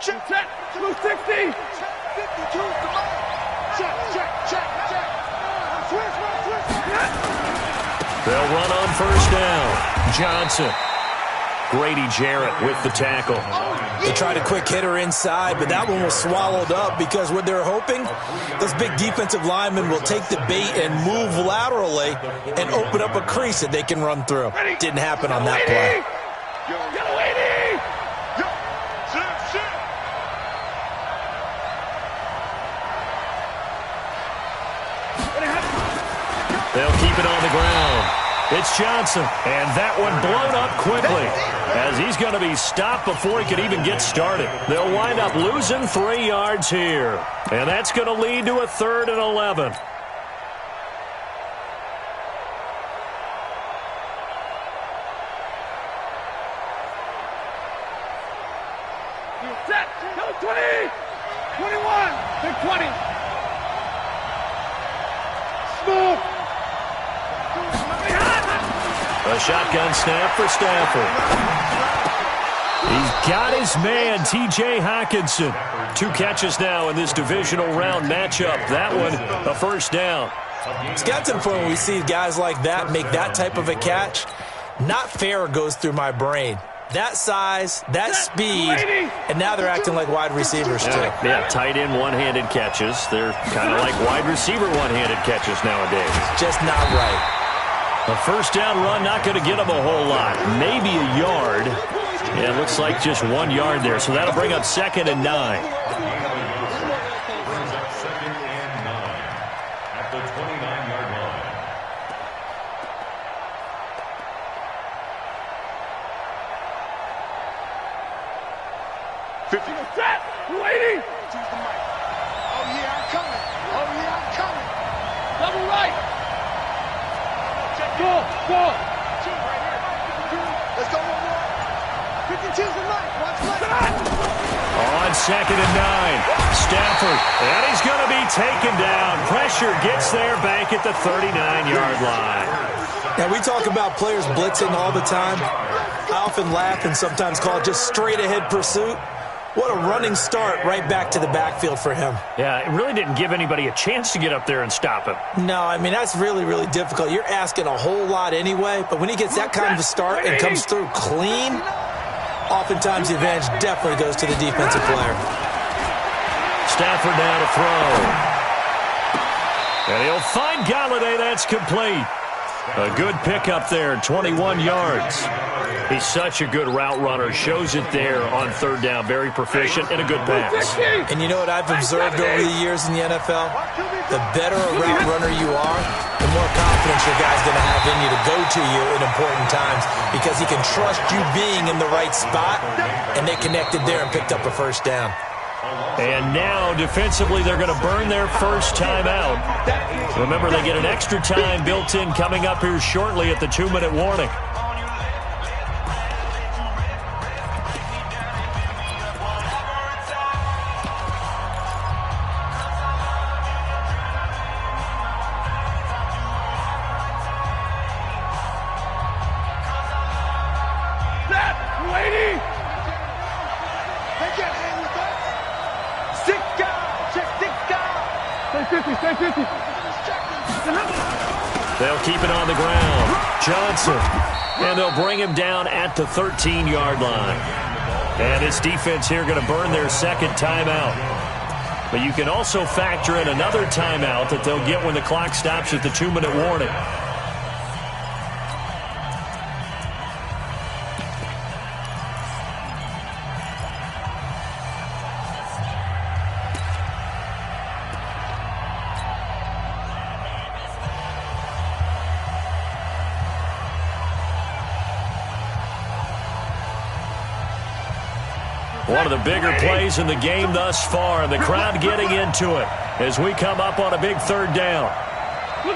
[SPEAKER 6] Check. 260. Check.
[SPEAKER 2] They'll run on 1st down. Johnson. Grady Jarrett with the tackle.
[SPEAKER 4] They tried a quick hitter inside, but that one was swallowed up because what they're hoping, those big defensive linemen will take the bait and move laterally and open up a crease that they can run through. Didn't happen on that play.
[SPEAKER 2] They'll keep it on the ground. It's Johnson, and that one blown up quickly as he's going to be stopped before he could even get started. They'll wind up losing 3 yards here, and that's going to lead to a 3rd and 11.
[SPEAKER 6] Set. 20. 21. Big 20. Smooth.
[SPEAKER 2] A shotgun snap for Stafford. He's got his man, T.J. Hockenson. 2 catches now in this divisional round matchup. That one, a 1st down.
[SPEAKER 4] It's got to the point when we see guys like that make that type of a catch. Not fair goes through my brain. That size, that speed, and now they're acting like wide receivers too.
[SPEAKER 2] Yeah, tight end one-handed catches. They're kind of like wide receiver one-handed catches nowadays.
[SPEAKER 4] Just not right.
[SPEAKER 2] A 1st down run, not going to get them a whole lot. Maybe a yard. Yeah, it looks like just 1 yard there. So that'll bring up 2nd and 9.
[SPEAKER 5] Brings up 2nd and 9 at the 29-yard line.
[SPEAKER 3] 50.
[SPEAKER 6] Set. 280.
[SPEAKER 3] Oh, yeah, I'm coming.
[SPEAKER 6] Double right. Go.
[SPEAKER 3] 2 right here. 52. Let's go one more. 52's the line. Watch left.
[SPEAKER 2] On 2nd and 9. Stafford. And he's going to be taken down. Pressure gets there back at the 39-yard line.
[SPEAKER 4] Now, we talk about players blitzing all the time. I often laugh and sometimes call it just straight-ahead pursuit. What a running start right back to the backfield for him.
[SPEAKER 2] Yeah, it really didn't give anybody a chance to get up there and stop him.
[SPEAKER 4] No, I mean, that's really, really difficult. You're asking a whole lot anyway, but when he gets that kind of a start and comes through clean, oftentimes the advantage definitely goes to the defensive player.
[SPEAKER 2] Stafford now to throw. And he'll find Galladay. That's complete. A good pickup there, 21 yards. He's such a good route runner. Shows it there on 3rd down. Very proficient and a good pass.
[SPEAKER 4] And you know what I've observed over the years in the NFL? The better a route runner you are, the more confident confidence your guy's going to have in you to go to you in important times because he can trust you being in the right spot, and they connected there and picked up a first down.
[SPEAKER 2] And now, defensively, they're going to burn their first timeout. Remember, they get an extra time built in coming up here shortly at the 2-minute warning. They'll keep it on the ground. Johnson. And they'll bring him down at the 13-yard line. And this defense here going to burn their second timeout. But you can also factor in another timeout that they'll get when the clock stops at the 2-minute warning. One of the bigger plays in the game thus far, and the crowd getting into it as we come up on a big third down. On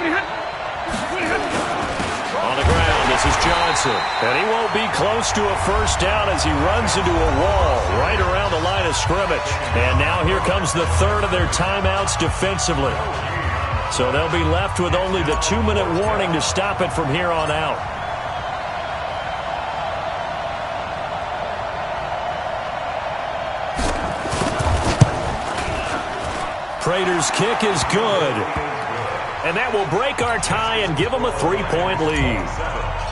[SPEAKER 2] the ground, this is Johnson, and he won't be close to a first down as he runs into a wall right around the line of scrimmage. And now here comes the third of their timeouts defensively. So they'll be left with only the 2-minute warning to stop it from here on out. Prater's kick is good. And that will break our tie and give them a 3-point lead.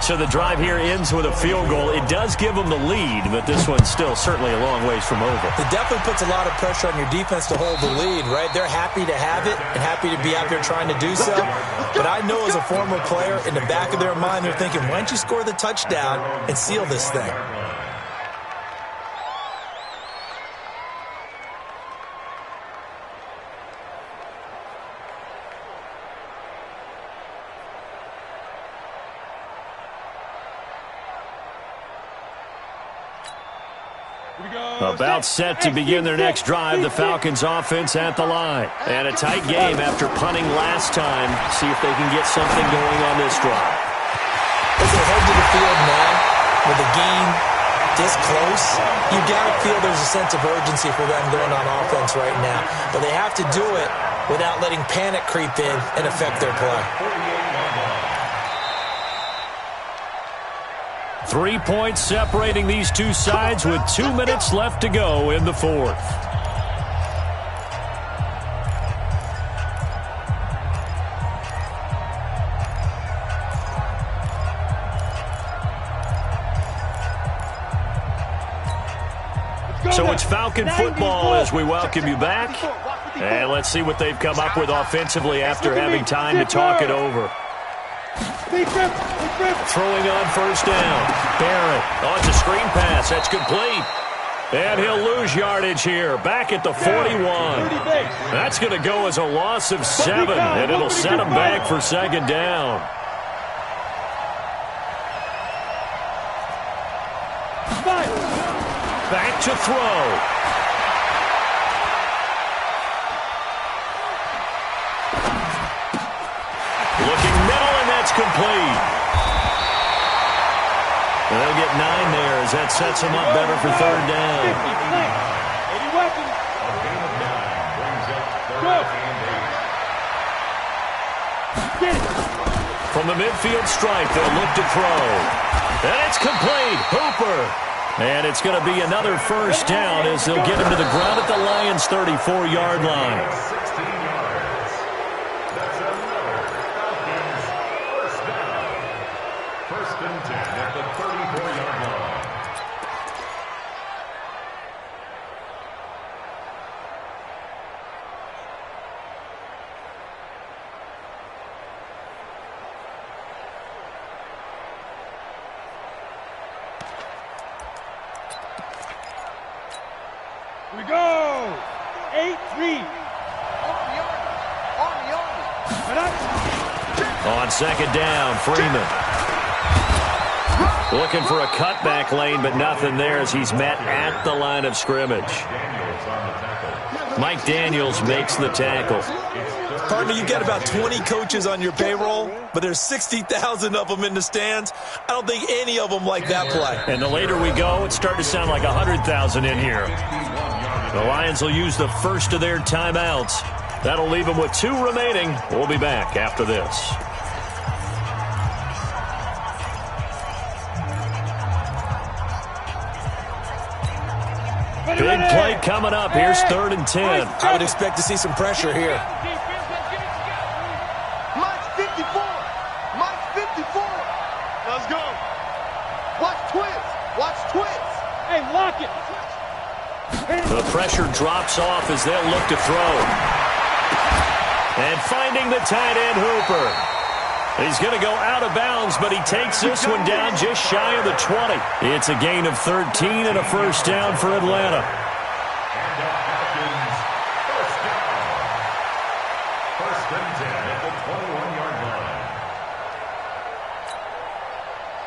[SPEAKER 2] So the drive here ends with a field goal. It does give them the lead, but this one's still certainly a long ways from over.
[SPEAKER 4] It definitely puts a lot of pressure on your defense to hold the lead, right? They're happy to have it and happy to be out there trying to do so. But I know as a former player, in the back of their mind, they're thinking, why don't you score the touchdown and seal this thing?
[SPEAKER 2] About set to begin their next drive, the Falcons offense at the line. And a tight game after punting last time. See if they can get something going on this drive.
[SPEAKER 4] As they head to the field now, with the game this close, you got to feel there's a sense of urgency for them going on offense right now. But they have to do it without letting panic creep in and affect their play.
[SPEAKER 2] 3 points separating these two sides with 2 minutes left to go in the fourth. So it's Falcon football as we welcome you back. And let's see what they've come up with offensively after having time to talk it over. Throwing on first down. Barrett. Oh, it's a screen pass. That's complete. And he'll lose yardage here. Back at the 41. That's going to go as a loss of 7. And it'll set him back for second down. Back to throw. Looking middle, and that's complete. And they'll get 9 there as that sets them up better for third down. From the midfield stripe, they'll look to throw. And it's complete. Hooper. And it's going to be another first down as they'll get him to the ground at the Lions' 34-yard line.
[SPEAKER 5] 16 yards. That's another Falcons first down. First and 10 at the 34-yard line.
[SPEAKER 6] We go! 8-3.
[SPEAKER 2] On second down, Freeman. Looking for a cutback lane, but nothing there as he's met at the line of scrimmage. Mike Daniels makes the tackle.
[SPEAKER 4] Partner, you got about 20 coaches on your payroll, but there's 60,000 of them in the stands. I don't think any of them like that play.
[SPEAKER 2] And the later we go, it's starting to sound like 100,000 in here. The Lions will use the first of their timeouts. That'll leave them with 2 remaining. We'll be back after this. Big play coming up. Here's 3rd and 10.
[SPEAKER 4] I would expect to see some pressure here.
[SPEAKER 3] Mike's 54. Mike's 54. Let's go. Watch twist. Watch twist.
[SPEAKER 6] Hey, lock it.
[SPEAKER 2] The pressure drops off as they'll look to throw. And finding the tight end, Hooper. He's going to go out of bounds, but he takes this one down just shy of the 20. It's a gain of 13 and a first down for Atlanta.
[SPEAKER 5] And the Falcons, first down. 1st and 10 at the 21-yard line.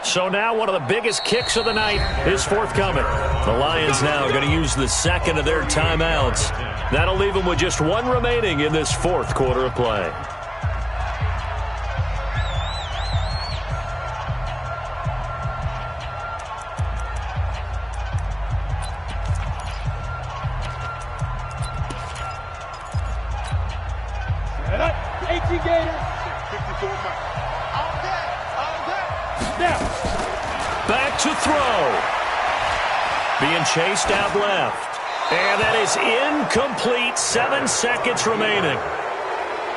[SPEAKER 2] So now one of the biggest kicks of the night is forthcoming. The Lions now are going to use the second of their timeouts. That'll leave them with just 1 remaining in this 4th quarter of play. Back to throw. Being chased out left. And that is incomplete. 7 seconds remaining.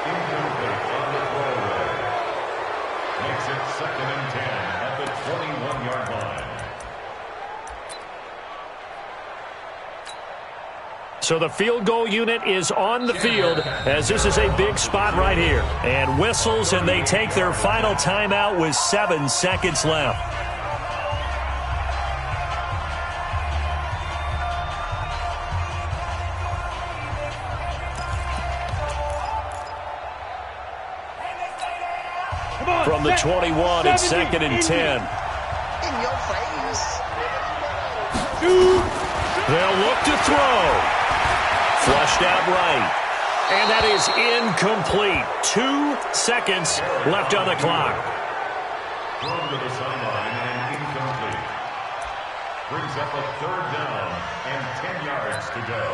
[SPEAKER 5] Incomplete on the throwaway. Makes it 2nd and 10 at the 21-yard line.
[SPEAKER 2] So the field goal unit is on the field as this is a big spot right here. And whistles, and they take their final timeout with 7 seconds left. From the 21, it's 2nd and 10.
[SPEAKER 3] In your face.
[SPEAKER 2] They'll look to throw. Flushed out right. And that is incomplete. 2 seconds left on the clock.
[SPEAKER 5] Thrown to the sideline and incomplete. Brings up a 3rd down and 10 yards to go.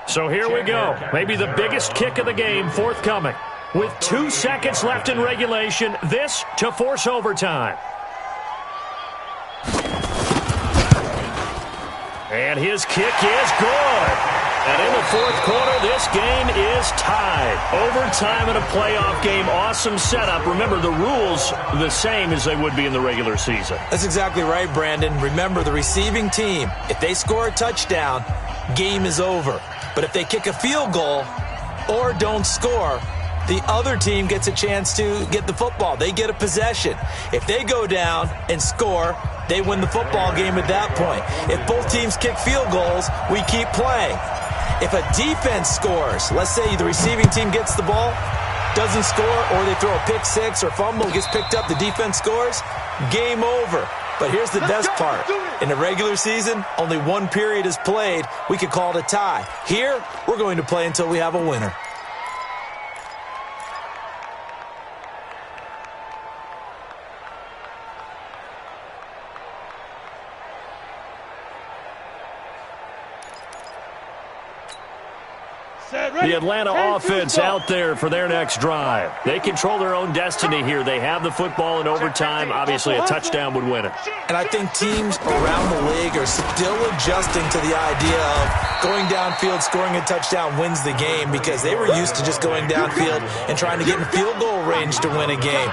[SPEAKER 2] So here we go. Maybe the biggest kick of the game forthcoming. With 2 seconds left in regulation, this to force overtime. And his kick is good. And in the 4th quarter, this game is tied. Overtime in a playoff game, awesome setup. Remember, the rules the same as they would be in the regular season.
[SPEAKER 4] That's exactly right, Brandon. Remember, the receiving team, if they score a touchdown, game is over. But if they kick a field goal or don't score, the other team gets a chance to get the football. They get a possession. If they go down and score, they win the football game at that point. If both teams kick field goals, we keep playing. If a defense scores, let's say the receiving team gets the ball, doesn't score, or they throw a pick six or fumble, gets picked up, the defense scores, game over. But here's the best part. In the regular season, only 1 period is played. We could call it a tie. Here, we're going to play until we have a winner.
[SPEAKER 2] The Atlanta offense out there for their next drive. They control their own destiny here. They have the football in overtime. Obviously, a touchdown would win it.
[SPEAKER 4] And I think teams around the league are still adjusting to the idea of going downfield, scoring a touchdown wins the game, because they were used to just going downfield and trying to get in field goal range to win a game.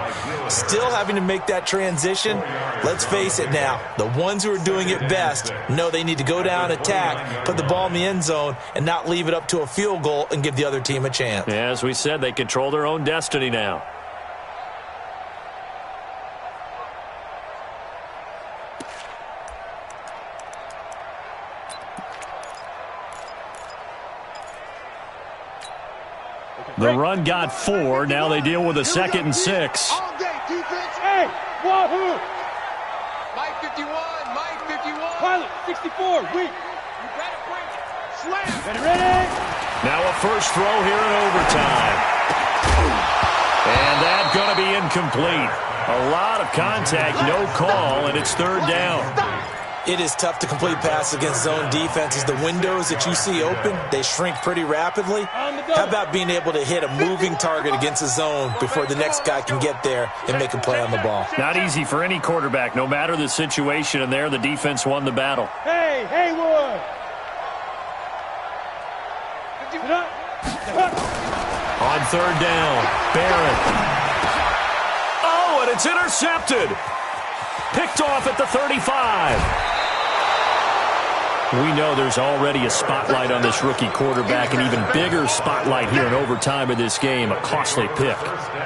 [SPEAKER 4] Still having to make that transition. Let's face it now, the ones who are doing it best know they need to go down, attack, put the ball in the end zone, and not leave it up to a field goal and give the other team a chance.
[SPEAKER 2] Yeah, as we said, they control their own destiny now. The run got 4. Now they deal with a 2nd and 6.
[SPEAKER 3] All day, defense.
[SPEAKER 6] Hey, wahoo!
[SPEAKER 3] Mike 51, Mike 51.
[SPEAKER 6] Pilot, 64, weak.
[SPEAKER 3] You better bring it. Slam.
[SPEAKER 6] Ready?
[SPEAKER 2] Now a first throw here in overtime. And that's going to be incomplete. A lot of contact, no call, and it's 3rd down.
[SPEAKER 4] It is tough to complete passes against zone defenses. The windows that you see open, they shrink pretty rapidly. How about being able to hit a moving target against a zone before the next guy can get there and make a play on the ball?
[SPEAKER 2] Not easy for any quarterback, no matter the situation, and there the defense won the battle.
[SPEAKER 6] Hey, Haywood!
[SPEAKER 2] On 3rd down, Barrett. Oh, and it's intercepted. Picked off at the 35. We know there's already a spotlight on this rookie quarterback, an even bigger spotlight here in overtime of this game, a costly pick.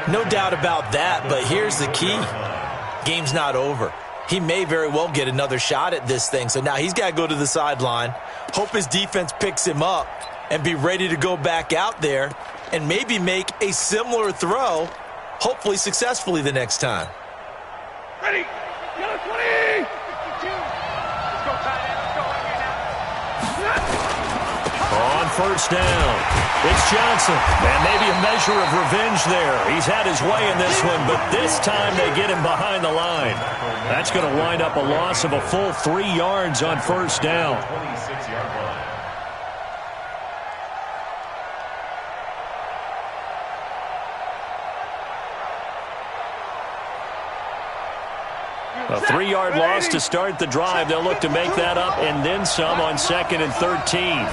[SPEAKER 4] No doubt about that, but here's the key. Game's not over. He may very well get another shot at this thing, so now he's got to go to the sideline, hope his defense picks him up, and be ready to go back out there and maybe make a similar throw, hopefully successfully the next time.
[SPEAKER 6] Ready! Yellow 20!
[SPEAKER 2] On 1st down, it's Johnson. And maybe a measure of revenge there. He's had his way in this one, but this time they get him behind the line. That's going to wind up a loss of a full 3 yards on 1st down.
[SPEAKER 5] 26-yard line.
[SPEAKER 2] A 3-yard loss to start the drive. They'll look to make that up and then some on 2nd and 13.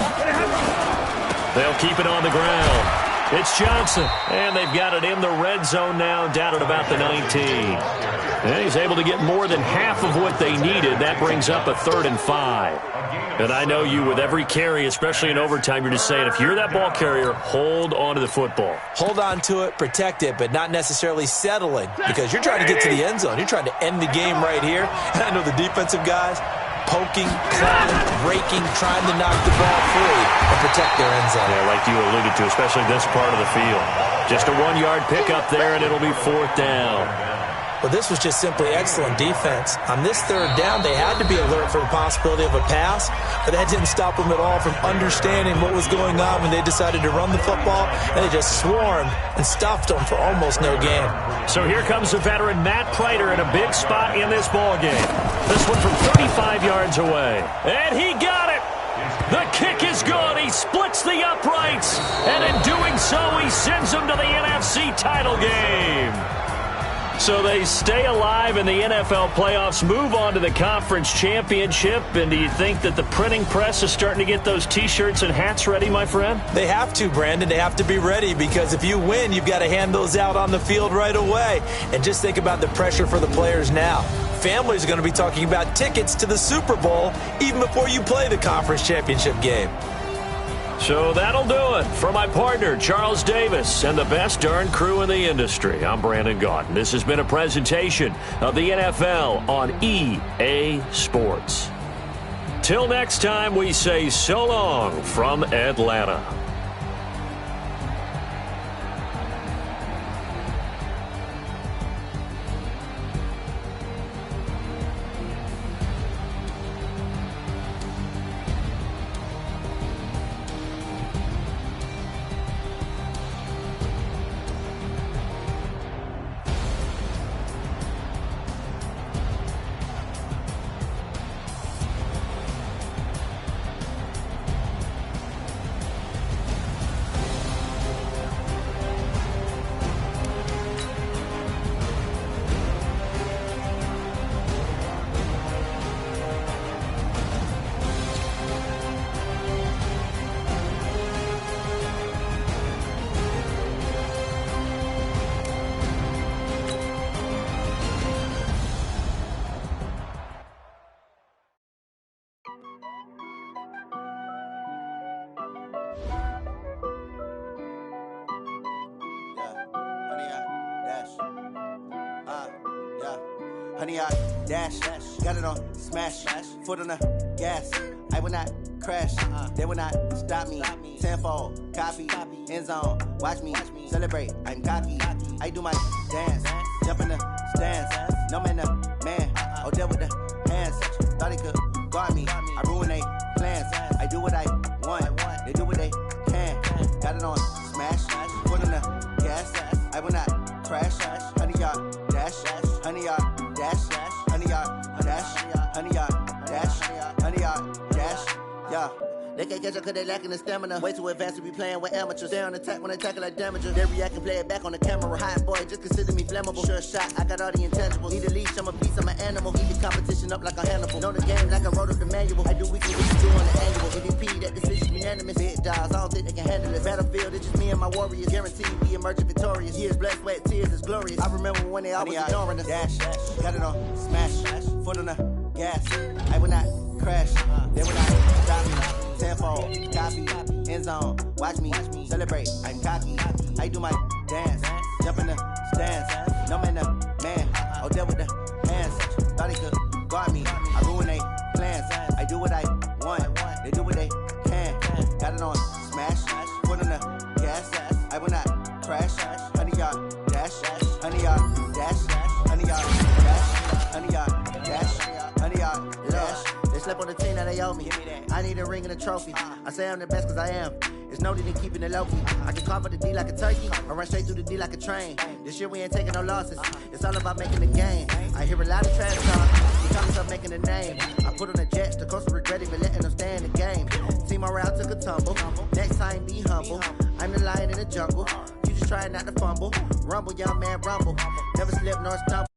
[SPEAKER 2] They'll keep it on the ground. It's Johnson, and they've got it in the red zone now, down at about the 19. And he's able to get more than half of what they needed. That brings up a 3rd and 5. And I know you, with every carry, especially in overtime, you're just saying, if you're that ball carrier, hold on to the football.
[SPEAKER 4] Hold on to it, protect it, but not necessarily settling, because you're trying to get to the end zone. You're trying to end the game right here. And I know the defensive guys poking, clawing, raking, trying to knock the ball free and protect their end zone.
[SPEAKER 2] Yeah, like you alluded to, especially this part of the field. Just a 1-yard pickup there, and it'll be 4th down.
[SPEAKER 4] Well, this was just simply excellent defense. On this 3rd down, they had to be alert for the possibility of a pass, but that didn't stop them at all from understanding what was going on when they decided to run the football, and they just swarmed and stuffed them for almost no gain.
[SPEAKER 2] So here comes the veteran Matt Prater in a big spot in this ball game. This one from 35 yards away. And he got it! The kick is good. He splits the uprights. And in doing so, he sends them to the NFC title game. So they stay alive in the NFL playoffs, move on to the conference championship. And do you think that the printing press is starting to get those T-shirts and hats ready, my friend?
[SPEAKER 4] They have to, Brandon. They have to be ready, because if you win, you've got to hand those out on the field right away. And just think about the pressure for the players now. Families are going to be talking about tickets to the Super Bowl even before you play the conference championship game.
[SPEAKER 2] So that'll do it. For my partner, Charles Davis, and the best darn crew in the industry, I'm Brandon Gaudin. This has been a presentation of the NFL on EA Sports. Till next time, we say so long from Atlanta.
[SPEAKER 7] Honey, I dash, got it on smash, foot on the gas. I will not crash, they will not stop me. Tenfold, copy, end zone. Watch me celebrate. I'm cocky. I do my dance. Jump in the stands. No man, man. Oh, deal with the hands. Thought he could guard me. I ruin they plans. I do what I want. They do what they can. Got it on smash. Put on the gas. I will not crash. 100-yard dash. 100-yard dash. 100-yard dash. 100-yard dash. 100-yard dash. Yeah. They can't catch up cause they lacking the stamina. Way too advanced to be playing with amateurs. Stay on attack when they tackle like damagers. They react and play it back on the camera. Hot boy, just consider me flammable. Sure shot, I got all the intangibles. Need a leash, I'm a beast, I'm an animal. Eat the competition up like a Hannibal. Know the game like I wrote up the manual. I do weekly, do on the annual. MVP, that decision unanimous. Big dogs, I don't think they can handle it. Battlefield, it's just me and my warriors. Guaranteed we emerging victorious. Years, blood, sweat, tears, it's glorious. I remember when they always ignoring us. Dash, got it on smash. Foot on the gas. I will not crash. They will not stop me. Tenfold, copy, end zone, watch me celebrate. I'm cocky, I do my dance, jump in the stands. No man, man, oh, deal with the hands. Thought he could guard me. I ruin they plans. I do what I want. They do what they can. Got it on smash, put on the gas. I will not crash. 100-yard dash, 100-yard dash, 100-yard dash, 100-yard dash, 100-yard dash. They slept on the team that they owe me. I need a ring and a trophy. I say I'm the best cause I am. It's no need in keeping it low key. I can carve the D like a turkey. I run straight through the D like a train. This year we ain't taking no losses. It's all about making the game. I hear a lot of trash talk. He call himself making a name. I put on the jets. The coach regretted me letting them stay in the game. Team morale took a tumble. Next time be humble. I'm the lion in the jungle. You just trying not to fumble. Rumble, young man, rumble. Never slip nor stumble.